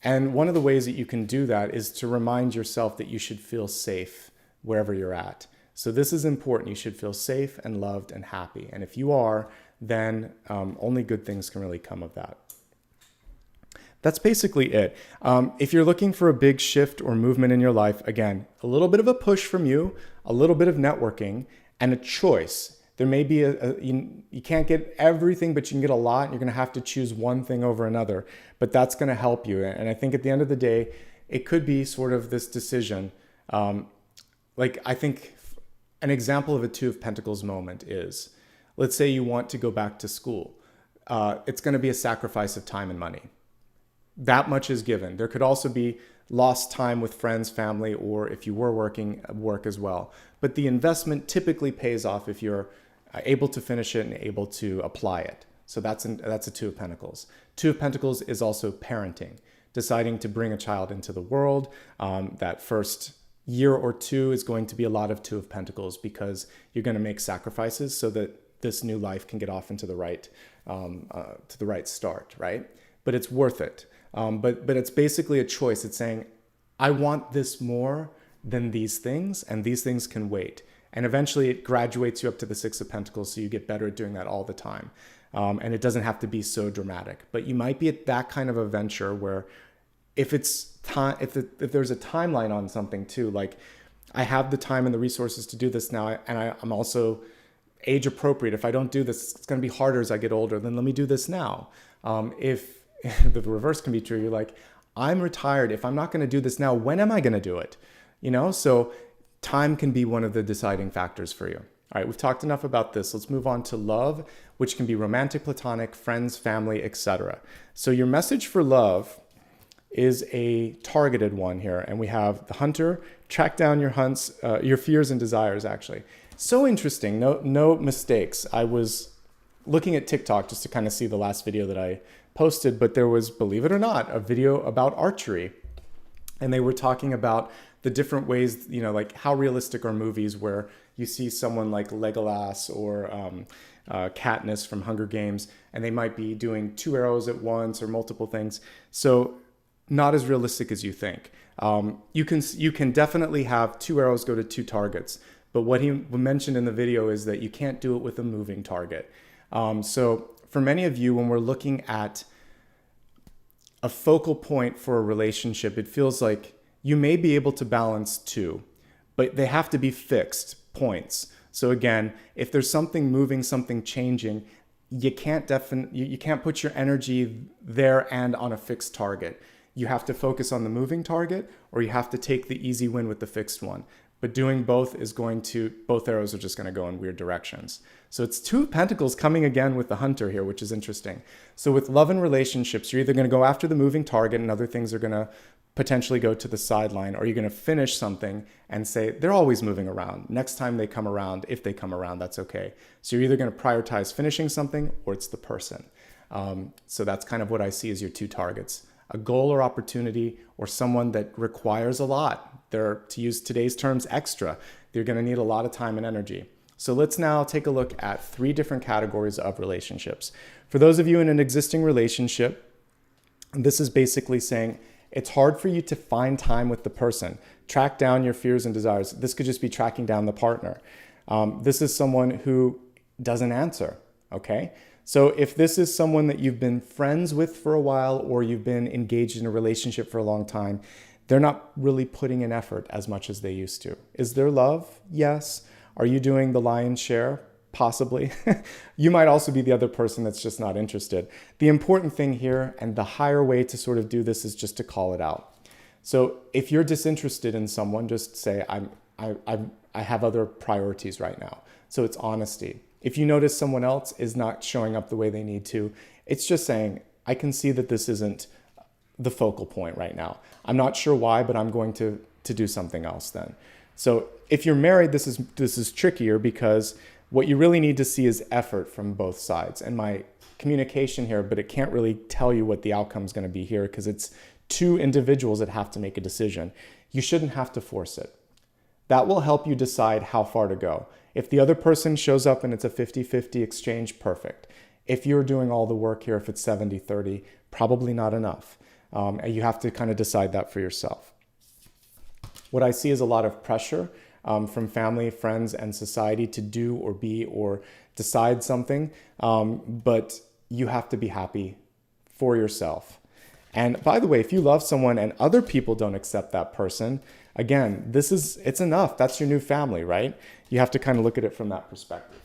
And one of the ways that you can do that is to remind yourself that you should feel safe wherever you're at. So this is important. You should feel safe and loved and happy. And if you are, then only good things can really come of that. That's basically it. If you're looking for a big shift or movement in your life, again, a little bit of a push from you, a little bit of networking, and a choice. There may be you can't get everything, but you can get a lot. And you're going to have to choose one thing over another, but that's going to help you. And I think at the end of the day, it could be sort of this decision. I think an example of a Two of Pentacles moment is, let's say you want to go back to school. It's going to be a sacrifice of time and money. That much is given. There could also be lost time with friends, family, or if you were working, work as well. But the investment typically pays off if you're able to finish it and able to apply it. So that's a Two of Pentacles. Two of Pentacles is also parenting, deciding to bring a child into the world. That first year or two is going to be a lot of Two of Pentacles, because you're going to make sacrifices so that this new life can get off into the right start, right? But it's worth it. But it's basically a choice. It's saying, I want this more than these things, and these things can wait. And eventually it graduates you up to the Six of Pentacles, so you get better at doing that all the time. And it doesn't have to be so dramatic. But you might be at that kind of a venture where if it's time, if there's a timeline on something too, like I have the time and the resources to do this now, and I'm also age appropriate. If I don't do this, it's going to be harder as I get older. Then let me do this now. If the reverse can be true, you're like, I'm retired. If I'm not going to do this now, when am I going to do it? So time can be one of the deciding factors for you. All right, we've talked enough about this. Let's move on to love, which can be romantic, platonic, friends, family, etc. So your message for love is a targeted one here. And we have the hunter, track down your fears and desires, actually. So interesting, no mistakes. I was looking at TikTok just to kind of see the last video that I posted, but there was, believe it or not, a video about archery. And they were talking about the different ways, like how realistic are movies where you see someone like Legolas or Katniss from Hunger Games, and they might be doing 2 arrows at once or multiple things. So not as realistic as you think. You can definitely have 2 arrows go to 2 targets, but what he mentioned in the video is that you can't do it with a moving target. So for many of you, when we're looking at a focal point for a relationship, it feels like you may be able to balance 2, but they have to be fixed points. So again, if there's something moving, something changing, you can't put your energy there and on a fixed target. You have to focus on the moving target, or you have to take the easy win with the fixed one. But doing both both arrows are just going to go in weird directions. So it's 2 of Pentacles coming again with the hunter here, which is interesting. So with love and relationships, you're either going to go after the moving target and other things are going to potentially go to the sideline, or you're going to finish something and say, they're always moving around. Next time they come around, if they come around, that's okay. So you're either going to prioritize finishing something or it's the person. So that's kind of what I see as your 2 targets. A goal or opportunity, or someone that requires a lot. They're, to use today's terms, extra. They're going to need a lot of time and energy. So let's now take a look at 3 different categories of relationships. For those of you in an existing relationship, this is basically saying it's hard for you to find time with the person. Track down your fears and desires. This could just be tracking down the partner. This is someone who doesn't answer, okay? So if this is someone that you've been friends with for a while, or you've been engaged in a relationship for a long time, they're not really putting in effort as much as they used to. Is there love? Yes. Are you doing the lion's share? Possibly. You might also be the other person that's just not interested. The important thing here, and the higher way to sort of do this, is just to call it out. So if you're disinterested in someone, just say, I have other priorities right now. So it's honesty. If you notice someone else is not showing up the way they need to, it's just saying, I can see that this isn't the focal point right now. I'm not sure why, but I'm going to do something else then. So if you're married, this is trickier, because what you really need to see is effort from both sides. And my communication here, but it can't really tell you what the outcome is going to be here, because it's 2 individuals that have to make a decision. You shouldn't have to force it. That will help you decide how far to go. If the other person shows up and it's a 50-50 exchange, perfect. If you're doing all the work here, if it's 70-30, probably not enough. And you have to kind of decide that for yourself. What I see is a lot of pressure from family, friends, and society to do or be or decide something. But you have to be happy for yourself. And by the way, if you love someone and other people don't accept that person, again, it's enough. That's your new family, right? You have to kind of look at it from that perspective.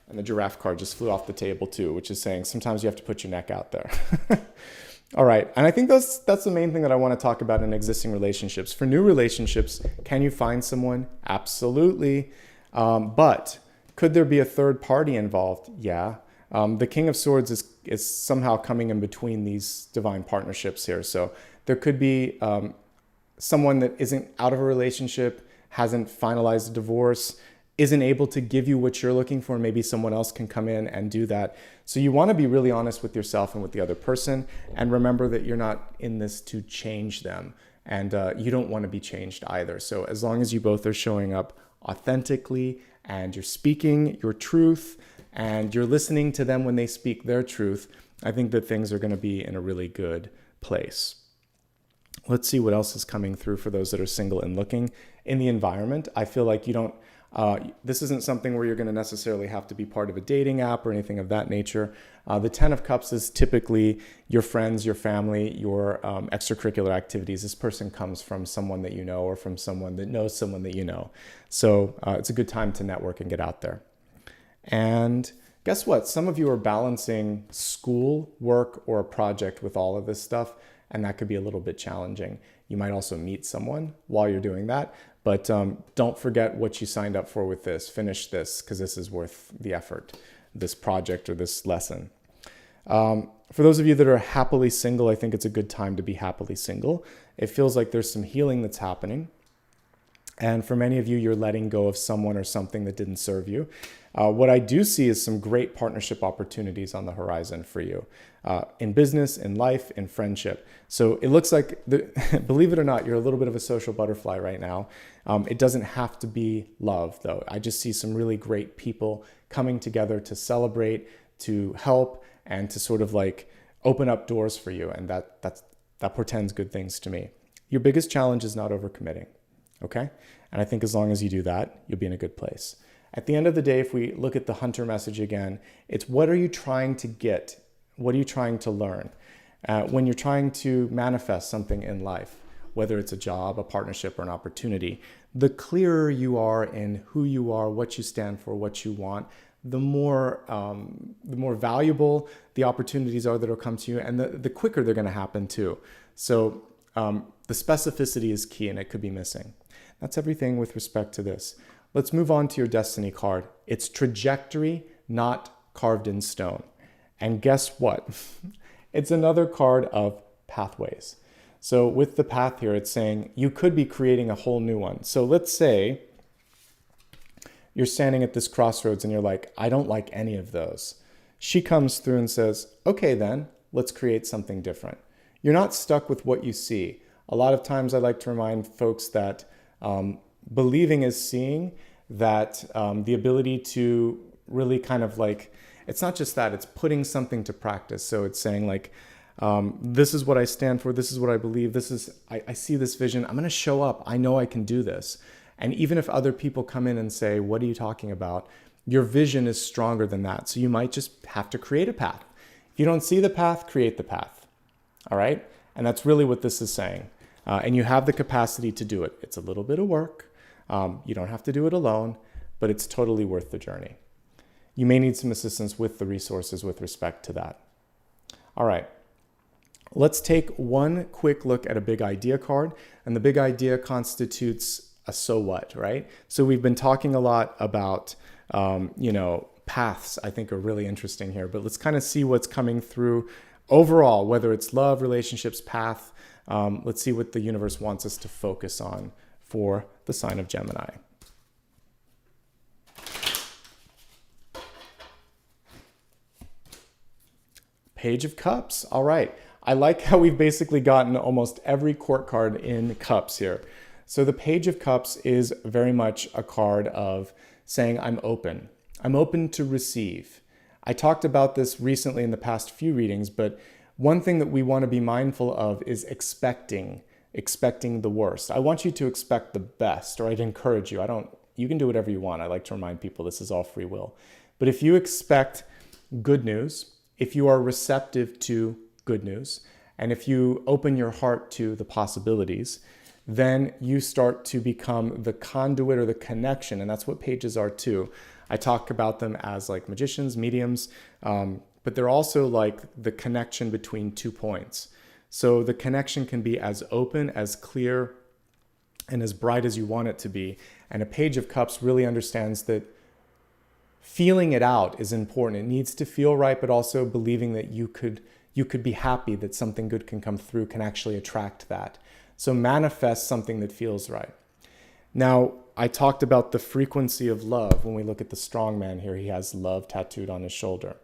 And the giraffe card just flew off the table too, which is saying sometimes you have to put your neck out there. All right. And I think that's the main thing that I want to talk about in existing relationships. For new relationships, can you find someone? Absolutely. But could there be a third party involved? Yeah. The King of Swords is somehow coming in between these divine partnerships here. So there could be someone that isn't out of a relationship, hasn't finalized a divorce, isn't able to give you what you're looking for. Maybe someone else can come in and do that. So you want to be really honest with yourself and with the other person. And remember that you're not in this to change them. And you don't want to be changed either. So as long as you both are showing up authentically and you're speaking your truth and you're listening to them when they speak their truth, I think that things are going to be in a really good place. Let's see what else is coming through for those that are single and looking. In the environment, I feel like you don't This isn't something where you're going to necessarily have to be part of a dating app or anything of that nature. The 10 of Cups is typically your friends, your family, your extracurricular activities. This person comes from someone that you know or from someone that knows someone that you know. So it's a good time to network and get out there. And guess what? Some of you are balancing school, work, or a project with all of this stuff, and that could be a little bit challenging. You might also meet someone while you're doing that, but don't forget what you signed up for with this. Finish this, because this is worth the effort, this project or this lesson. For those of you that are happily single, I think it's a good time to be happily single. It feels like there's some healing that's happening. And for many of you, you're letting go of someone or something that didn't serve you. What I do see is some great partnership opportunities on the horizon for you in business, in life, in friendship. So it looks like, believe it or not, you're a little bit of a social butterfly right now. It doesn't have to be love, though. I just see some really great people coming together to celebrate, to help, and to sort of like open up doors for you. And that portends good things to me. Your biggest challenge is not overcommitting. Okay? And I think as long as you do that, you'll be in a good place. At the end of the day, if we look at the hunter message again, it's what are you trying to get? What are you trying to learn? When you're trying to manifest something in life, whether it's a job, a partnership, or an opportunity, the clearer you are in who you are, what you stand for, what you want, the more valuable the opportunities are that will come to you, and the quicker they're going to happen too. So the specificity is key, and it could be missing. That's everything with respect to this. Let's move on to your destiny card. It's trajectory, not carved in stone. And guess what? It's another card of pathways. So with the path here, it's saying you could be creating a whole new one. So let's say you're standing at this crossroads and you're like, I don't like any of those. She comes through and says, okay, then let's create something different. You're not stuck with what you see. A lot of times I like to remind folks that believing is seeing, that the ability to really kind of like, it's not just that, it's putting something to practice. So it's saying like, this is what I stand for, this is what I believe, I see this vision, I'm gonna show up, I know I can do this. And even if other people come in and say, what are you talking about? Your vision is stronger than that. So you might just have to create a path. If you don't see the path, create the path. All right? And that's really what this is saying. And you have the capacity to do it. It's a little bit of work. You don't have to do it alone, but it's totally worth the journey. You may need some assistance with the resources with respect to that. All right. Let's take one quick look at a big idea card. And the big idea constitutes a so what, right? So we've been talking a lot about, paths I think are really interesting here, but let's kind of see what's coming through overall, whether it's love, relationships, path. Let's see what the universe wants us to focus on for the sign of Gemini. Page of Cups. All right. I like how we've basically gotten almost every court card in cups here. So the Page of Cups is very much a card of saying, I'm open. I'm open to receive. I talked about this recently in the past few readings, but one thing that we want to be mindful of is expecting the worst. I want you to expect the best, or I'd encourage you. You can do whatever you want. I like to remind people this is all free will. But if you expect good news, if you are receptive to good news, and if you open your heart to the possibilities, then you start to become the conduit or the connection, and that's what pages are too. I talk about them as like magicians, mediums, but they're also like the connection between 2 points. So the connection can be as open, as clear, and as bright as you want it to be. And a Page of Cups really understands that feeling it out is important. It needs to feel right, but also believing that you could be happy that something good can come through, can actually attract that. So manifest something that feels right. Now, I talked about the frequency of love. When we look at the strong man here, he has love tattooed on his shoulder.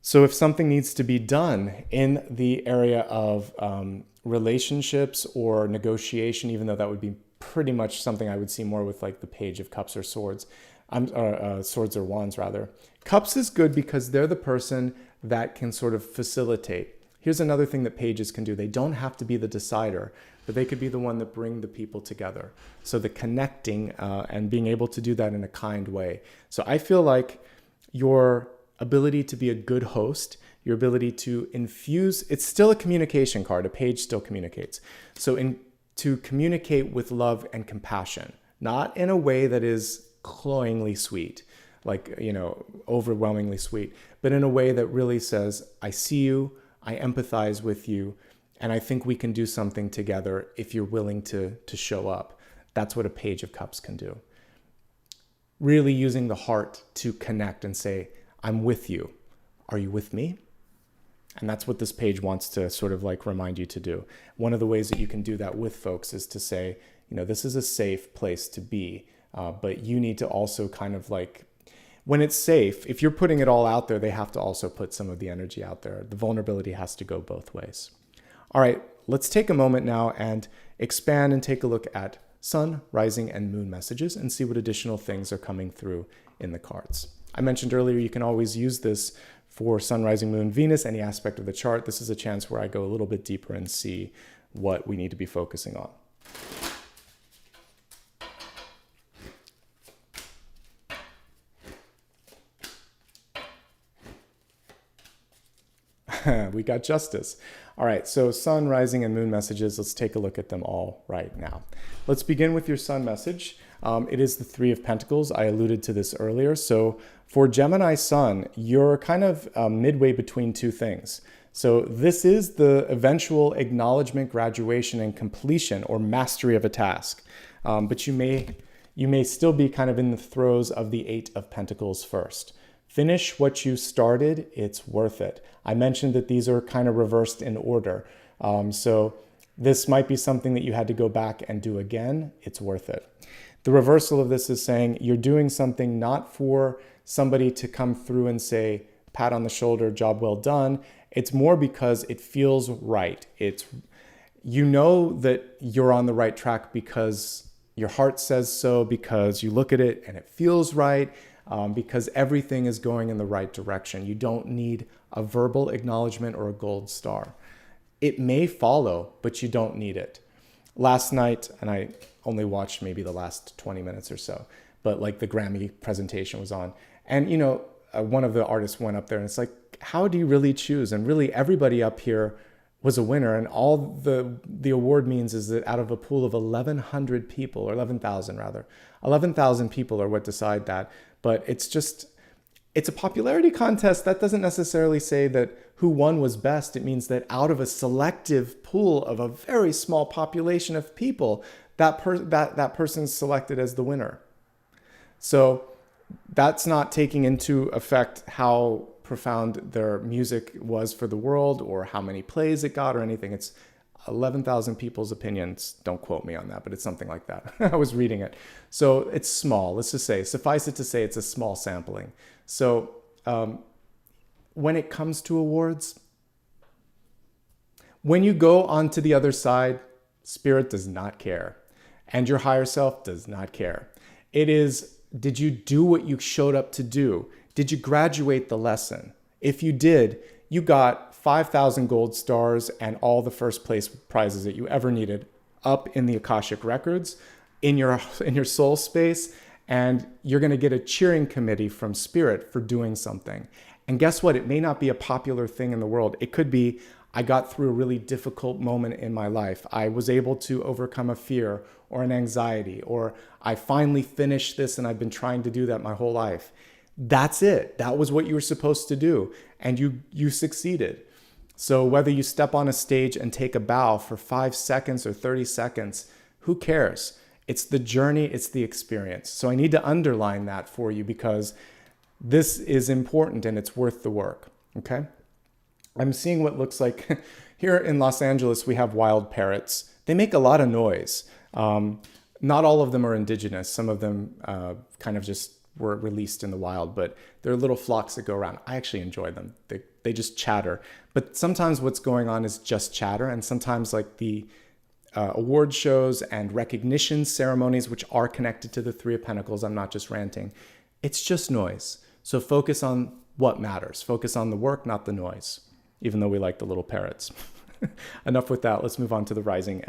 So if something needs to be done in the area of relationships or negotiation, even though that would be pretty much something I would see more with like the Page of Cups or Swords, Swords or Wands rather. Cups is good because they're the person that can sort of facilitate. Here's another thing that pages can do. They don't have to be the decider. but they could be the one that bring the people together. So the connecting and being able to do that in a kind way. So I feel like your ability to be a good host, your ability to infuse, it's still a communication card. A page still communicates. So to communicate with love and compassion, not in a way that is cloyingly sweet, like, overwhelmingly sweet, but in a way that really says, I see you, I empathize with you, and I think we can do something together if you're willing to show up. That's what a Page of Cups can do. Really using the heart to connect and say, I'm with you. Are you with me? And that's what this page wants to sort of like remind you to do. One of the ways that you can do that with folks is to say, this is a safe place to be, but you need to also kind of like, when it's safe, if you're putting it all out there, they have to also put some of the energy out there. The vulnerability has to go both ways. All right, let's take a moment now and expand and take a look at sun, rising, and moon messages and see what additional things are coming through in the cards. I mentioned earlier, you can always use this for sun, rising, moon, Venus, any aspect of the chart. This is a chance where I go a little bit deeper and see what we need to be focusing on. We got justice. All right, so sun, rising, and moon messages. Let's take a look at them all right now. Let's begin with your sun message. It is the Three of Pentacles. I alluded to this earlier. So for Gemini sun, you're kind of midway between two things. So this is the eventual acknowledgement, graduation, and completion or mastery of a task. But you may still be kind of in the throes of the Eight of Pentacles first. Finish what you started, it's worth it. I mentioned that these are kind of reversed in order. So this might be something that you had to go back and do again, it's worth it. The reversal of this is saying you're doing something not for somebody to come through and say, pat on the shoulder, job well done. It's more because it feels right. You know that you're on the right track because your heart says so, because you look at it and it feels right. Because everything is going in the right direction. You don't need a verbal acknowledgement or a gold star. It may follow, but you don't need it. Last night, and I only watched maybe the last 20 minutes or so, but like the Grammy presentation was on. And, one of the artists went up there and it's like, how do you really choose? And really everybody up here was a winner. And all the award means is that out of a pool of 1,100 people, or 11,000 rather, 11,000 people are what decide that. But it's a popularity contest. That doesn't necessarily say that who won was best. It means that out of a selective pool of a very small population of people, that person's selected as the winner. So that's not taking into effect how profound their music was for the world or how many plays it got or anything. It's 11,000 people's opinions. Don't quote me on that, but it's something like that. I was reading it. So it's small. Let's just say, suffice it to say, it's a small sampling. So when it comes to awards, when you go onto the other side, spirit does not care. And your higher self does not care. It is, did you do what you showed up to do? Did you graduate the lesson? If you did, you got 5,000 gold stars and all the first place prizes that you ever needed up in the Akashic records, in your soul space, and you're going to get a cheering committee from spirit for doing something. And guess what? It may not be a popular thing in the world. It could be, I got through a really difficult moment in my life. I was able to overcome a fear or an anxiety, or I finally finished this and I've been trying to do that my whole life. That's it. That was what you were supposed to do. And you succeeded. So whether you step on a stage and take a bow for 5 seconds or 30 seconds, who cares? It's the journey, it's the experience. So I need to underline that for you because this is important and it's worth the work, okay? I'm seeing what looks like, here in Los Angeles, we have wild parrots. They make a lot of noise. Not all of them are indigenous. Some of them kind of just were released in the wild, but there are little flocks that go around. I actually enjoy them. They just chatter. But sometimes what's going on is just chatter. And sometimes like the award shows and recognition ceremonies, which are connected to the Three of Pentacles, I'm not just ranting, it's just noise. So focus on what matters. Focus on the work, not the noise, even though we like the little parrots. enough with that. Let's move on to the rising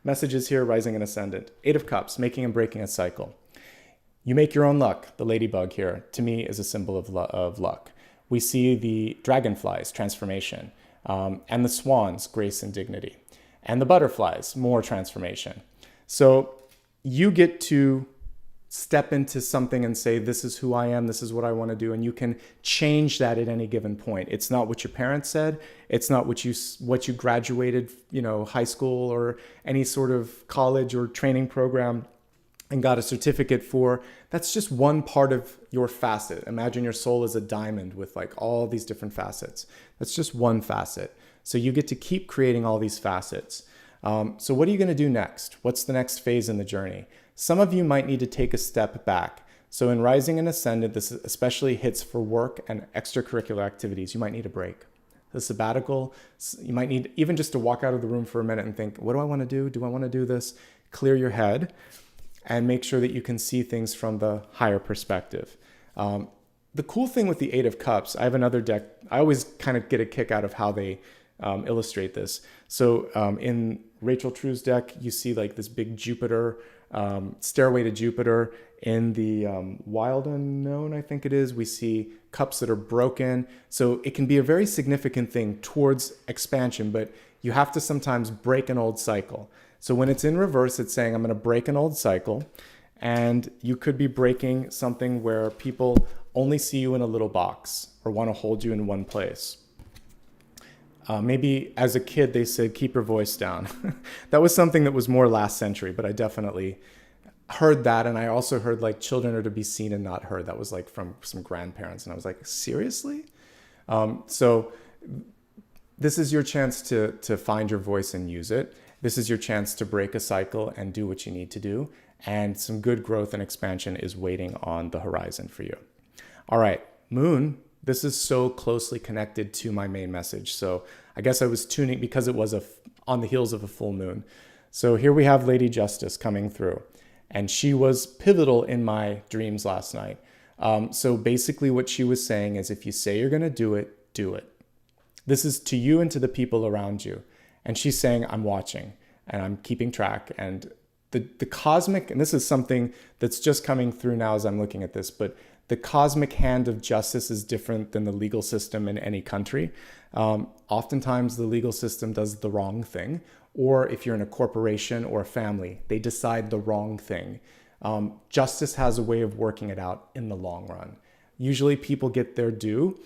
messages here, rising and ascendant. Eight of Cups, making and breaking a cycle. You make your own luck. The ladybug here, to me, is a symbol of luck. We see the dragonflies, transformation, and the swans, grace and dignity, and the butterflies, more transformation. So you get to step into something and say, this is who I am, this is what I want to do, and you can change that at any given point. It's not what your parents said, it's not what you graduated, high school or any sort of college or training program and got a certificate for. That's just one part of your facet. Imagine your soul is a diamond with like all these different facets. That's just one facet. So you get to keep creating all these facets. So what are you going to do next? What's the next phase in the journey? Some of you might need to take a step back. So in rising and ascendant, this especially hits for work and extracurricular activities. You might need a break. The sabbatical, you might need even just to walk out of the room for a minute and think, what do I want to do? Do I want to do this? Clear your head and make sure that you can see things from the higher perspective. The cool thing with the Eight of Cups, I have another deck. I always kind of get a kick out of how they illustrate this. So in Rachel True's deck, you see like this big Jupiter, stairway to Jupiter. In the Wild Unknown, I think it is, we see cups that are broken. So it can be a very significant thing towards expansion, but you have to sometimes break an old cycle. So when it's in reverse, it's saying, I'm going to break an old cycle. And you could be breaking something where people only see you in a little box or want to hold you in one place. Maybe as a kid, they said, keep your voice down. That was something that was more last century, but I definitely heard that. And I also heard like children are to be seen and not heard. That was like from some grandparents. And I was like, seriously? So this is your chance to find your voice and use it. This is your chance to break a cycle and do what you need to do. And some good growth and expansion is waiting on the horizon for you. All right, Moon. This is so closely connected to my main message. So I guess I was tuning because it was on the heels of a full moon. So here we have Lady Justice coming through. And she was pivotal in my dreams last night. So basically what she was saying is, if you say you're going to do it, do it. This is to you and to the people around you. And she's saying, I'm watching and I'm keeping track. And the cosmic, and this is something that's just coming through now as I'm looking at this, but the cosmic hand of justice is different than the legal system in any country. Oftentimes the legal system does the wrong thing, or if you're in a corporation or a family, they decide the wrong thing. Justice has a way of working it out in the long run. Usually people get their due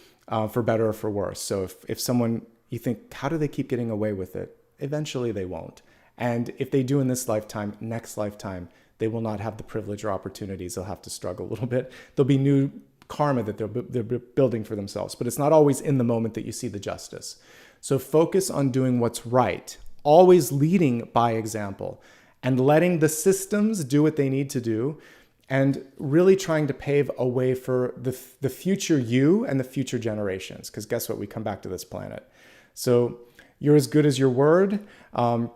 for better or for worse. So if someone, you think, how do they keep getting away with it? Eventually they won't. And if they do in this lifetime, next lifetime, they will not have the privilege or opportunities. They'll have to struggle a little bit. There'll be new karma that they're building for themselves. But it's not always in the moment that you see the justice. So focus on doing what's right, always leading by example and letting the systems do what they need to do, and really trying to pave a way for the future you and the future generations. Because guess what? We come back to this planet. So you're as good as your word.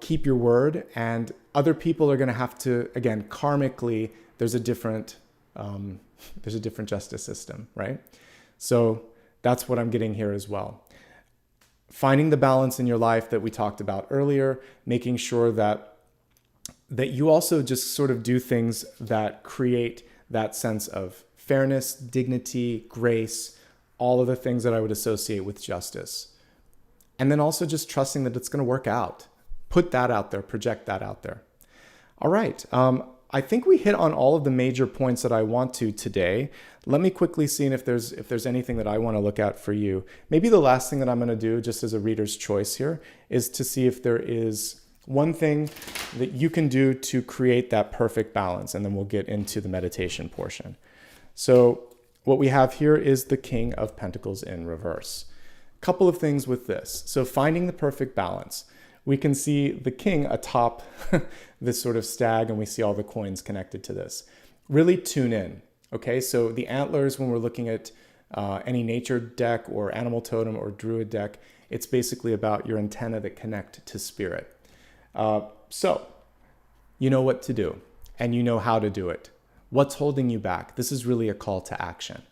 Keep your word. And other people are going to have to, again, karmically, there's a different justice system, right? So that's what I'm getting here as well. Finding the balance in your life that we talked about earlier, making sure that you also just sort of do things that create that sense of fairness, dignity, grace, all of the things that I would associate with justice. And then also just trusting that it's going to work out. Put that out there, project that out there. All right. I think we hit on all of the major points that I want to today. Let me quickly see if there's anything that I want to look at for you. Maybe the last thing that I'm going to do, just as a reader's choice here, is to see if there is one thing that you can do to create that perfect balance, and then we'll get into the meditation portion. So what we have here is the King of Pentacles in reverse. Couple of things with this. So finding the perfect balance. We can see the king atop this sort of stag, and we see all the coins connected to this. Really tune in, okay? So the antlers, when we're looking at any nature deck or animal totem or druid deck, it's basically about your antenna that connect to spirit. So you know what to do, and you know how to do it. What's holding you back? This is really a call to action.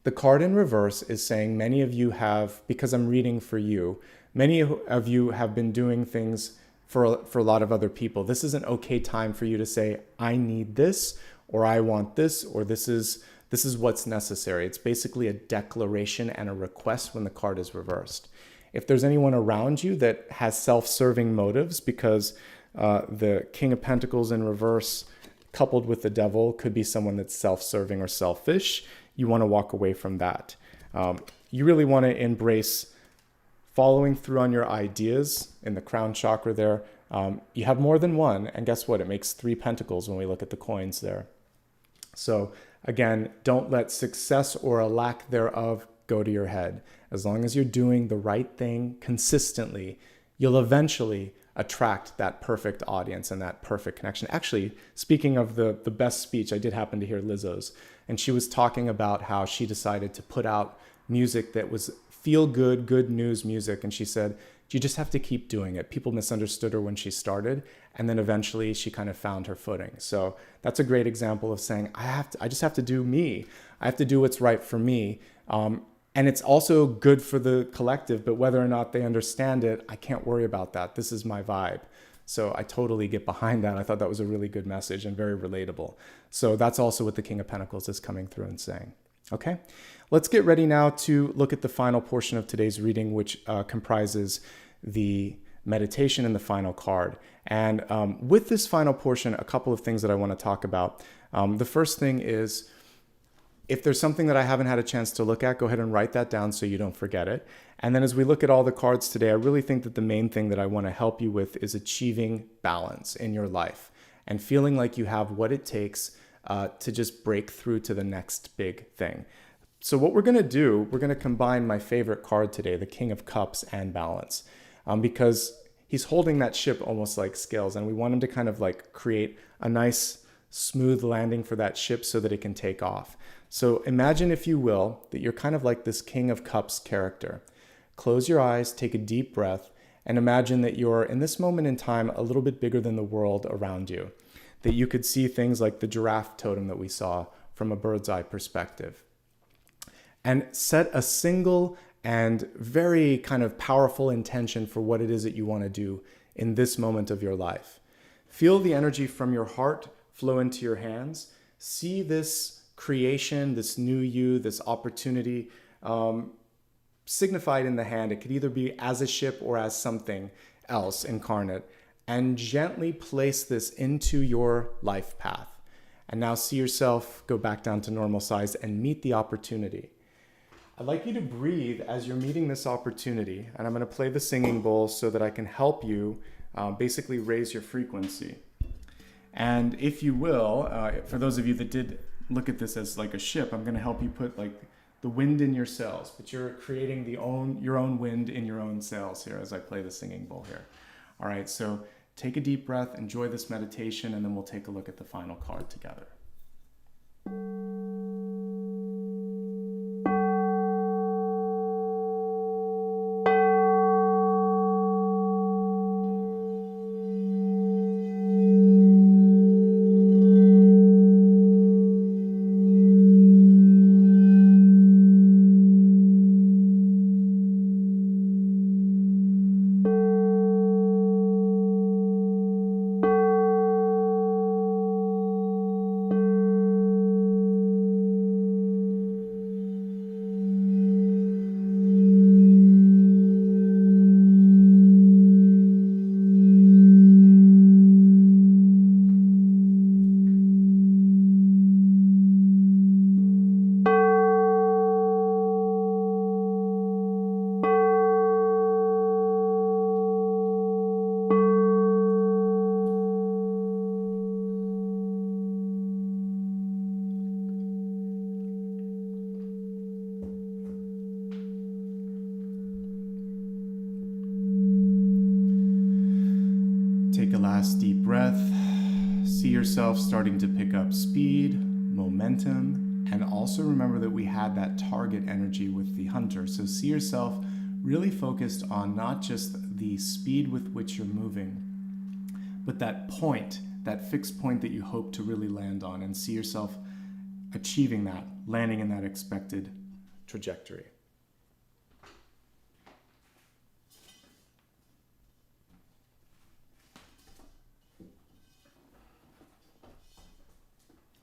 The card in reverse is saying many of you have, because I'm reading for you, Many of you have been doing things for a lot of other people. This is an okay time for you to say, I need this, or I want this, or this is what's necessary. It's basically a declaration and a request when the card is reversed. If there's anyone around you that has self-serving motives, because the King of Pentacles in reverse coupled with the Devil could be someone that's self-serving or selfish, you want to walk away from that. You really want to embrace following through on your ideas in the crown chakra there. You have more than one, and guess what? It makes 3 pentacles when we look at the coins there. So again, don't let success or a lack thereof go to your head. As long as you're doing the right thing consistently, you'll eventually attract that perfect audience and that perfect connection. Actually, speaking of the best speech, I did happen to hear Lizzo's, and she was talking about how she decided to put out music that was feel good, good news music. And she said, you just have to keep doing it. People misunderstood her when she started, and then eventually she kind of found her footing. So that's a great example of saying, I just have to do me. I have to do what's right for me. And it's also good for the collective, but whether or not they understand it, I can't worry about that. This is my vibe. So I totally get behind that. I thought that was a really good message and very relatable. So that's also what the King of Pentacles is coming through and saying. Okay, let's get ready now to look at the final portion of today's reading, which comprises the meditation and the final card. And with this final portion, a couple of things that I want to talk about. The first thing is, if there's something that I haven't had a chance to look at, go ahead and write that down so you don't forget it. And then as we look at all the cards today, I really think that the main thing that I want to help you with is achieving balance in your life and feeling like you have what it takes to just break through to the next big thing. So what we're going to do, we're going to combine my favorite card today, the King of Cups, and balance, because he's holding that ship almost like scales, and we want him to kind of like create a nice smooth landing for that ship so that it can take off. So imagine, if you will, that you're kind of like this King of Cups character. Close your eyes, take a deep breath, and imagine that you're, in this moment in time, a little bit bigger than the world around you. That you could see things like the giraffe totem that we saw from a bird's eye perspective. And set a single and very kind of powerful intention for what it is that you want to do in this moment of your life. Feel the energy from your heart flow into your hands. See this creation, this new you, this opportunity signified in the hand. It could either be as a ship or as something else incarnate. And gently place this into your life path. And now see yourself go back down to normal size and meet the opportunity. I'd like you to breathe as you're meeting this opportunity. And I'm going to play the singing bowl so that I can help you basically raise your frequency. And if you will, for those of you that did look at this as like a ship, I'm going to help you put like the wind in your sails, but you're creating your own wind in your own sails here as I play the singing bowl here. All right, so take a deep breath, enjoy this meditation, and then we'll take a look at the final card together. Take a last deep breath. See yourself starting to pick up speed, momentum, and also remember that we had that target energy with the hunter. So see yourself really focused on not just the speed with which you're moving, but that point, that fixed point that you hope to really land on, and see yourself achieving that, landing in that expected trajectory.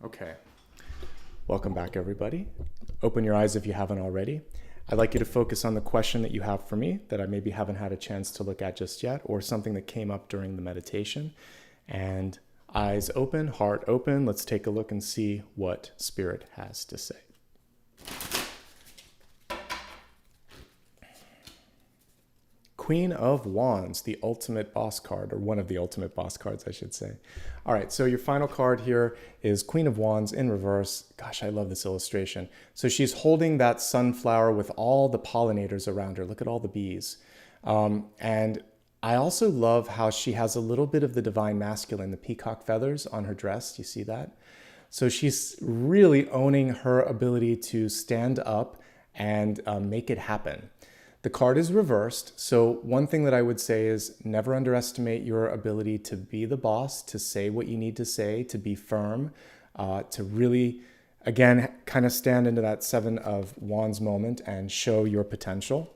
Okay. Welcome back, everybody. Open your eyes if you haven't already. I'd like you to focus on the question that you have for me that I maybe haven't had a chance to look at just yet, or something that came up during the meditation. And eyes open, heart open. Let's take a look and see what Spirit has to say. Queen of Wands, the ultimate boss card, or one of the ultimate boss cards, I should say. All right, so your final card here is Queen of Wands in reverse. Gosh, I love this illustration. So she's holding that sunflower with all the pollinators around her. Look at all the bees. And I also love how she has a little bit of the divine masculine, the peacock feathers on her dress. Do you see that? So she's really owning her ability to stand up and make it happen. The card is reversed, so one thing that I would say is never underestimate your ability to be the boss, to say what you need to say, to be firm, to really, again, kind of stand into that Seven of Wands moment and show your potential.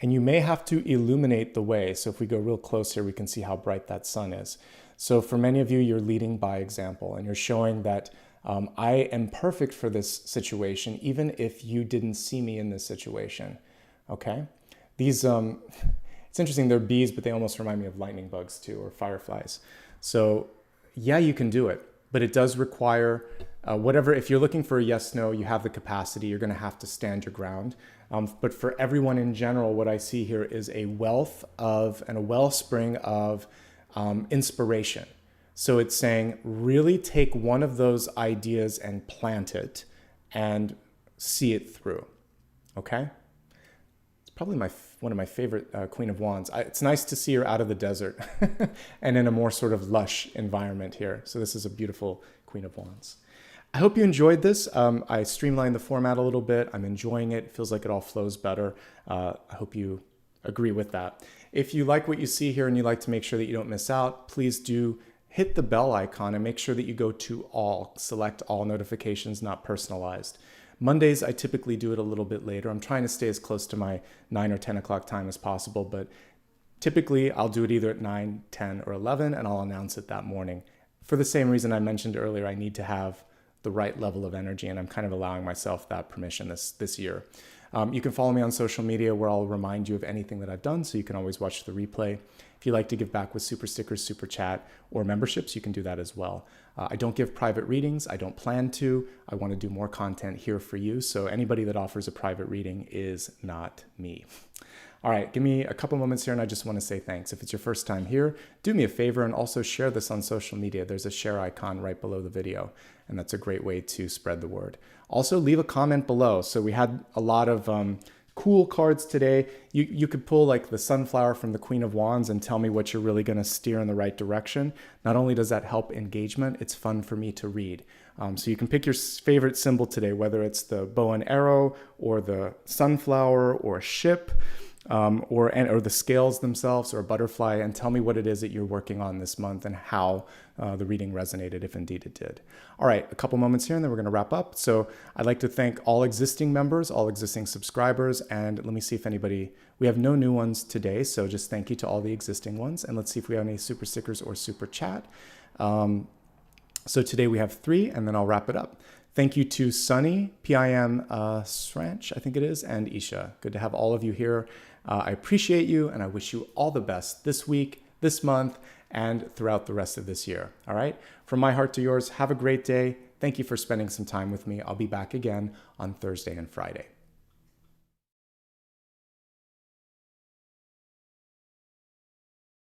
And you may have to illuminate the way. So if we go real close here, we can see how bright that sun is. So for many of you, you're leading by example, and you're showing that I am perfect for this situation, even if you didn't see me in this situation. Okay, these, it's interesting, they're bees, but they almost remind me of lightning bugs too, or fireflies. So yeah, you can do it, but it does require whatever, if you're looking for a yes, no, you have the capacity, you're gonna have to stand your ground. But for everyone in general, what I see here is a wealth of, and a wellspring of inspiration. So it's saying, really take one of those ideas and plant it and see it through, okay? Probably one of my favorite Queen of Wands. It's nice to see her out of the desert and in a more sort of lush environment here. So this is a beautiful Queen of Wands. I hope you enjoyed this. I streamlined the format a little bit. I'm enjoying it. It feels like it all flows better. I hope you agree with that. If you like what you see here and you like to make sure that you don't miss out, please do hit the bell icon and make sure that you go to all. Select all notifications, not personalized. Mondays, I typically do it a little bit later. I'm trying to stay as close to my 9 or 10 o'clock time as possible, but typically I'll do it either at 9, 10, or 11, and I'll announce it that morning. For the same reason I mentioned earlier, I need to have the right level of energy, and I'm kind of allowing myself that permission this year. You can follow me on social media where I'll remind you of anything that I've done, so you can always watch the replay. If you like to give back with super stickers, super chat, or memberships, you can do that as well. I don't give private readings. I don't plan to. I want to do more content here for you. So anybody that offers a private reading is not me. All right, give me a couple moments here and I just want to say thanks. If it's your first time here, do me a favor and also share this on social media. There's a share icon right below the video, and that's a great way to spread the word. Also, leave a comment below. So we had a lot of cool cards today. You could pull like the sunflower from the Queen of Wands and tell me what you're really going to steer in the right direction. Not only does that help engagement, it's fun for me to read. So you can pick your favorite symbol today, whether it's the bow and arrow or the sunflower or a ship, or the scales themselves or a butterfly, and tell me what it is that you're working on this month and how the reading resonated, if indeed it did. All right, a couple moments here and then we're going to wrap up. So I'd like to thank all existing members, all existing subscribers, and let me see if we have no new ones today, so just thank you to all the existing ones, and let's see if we have any super stickers or super chat. So today we have 3, and then I'll wrap it up. Thank you to Sunny, PIM Sranch, I think it is, and Isha. Good to have all of you here. I appreciate you, and I wish you all the best this week, this month, and throughout the rest of this year. All right? From my heart to yours, have a great day. Thank you for spending some time with me. I'll be back again on Thursday and Friday.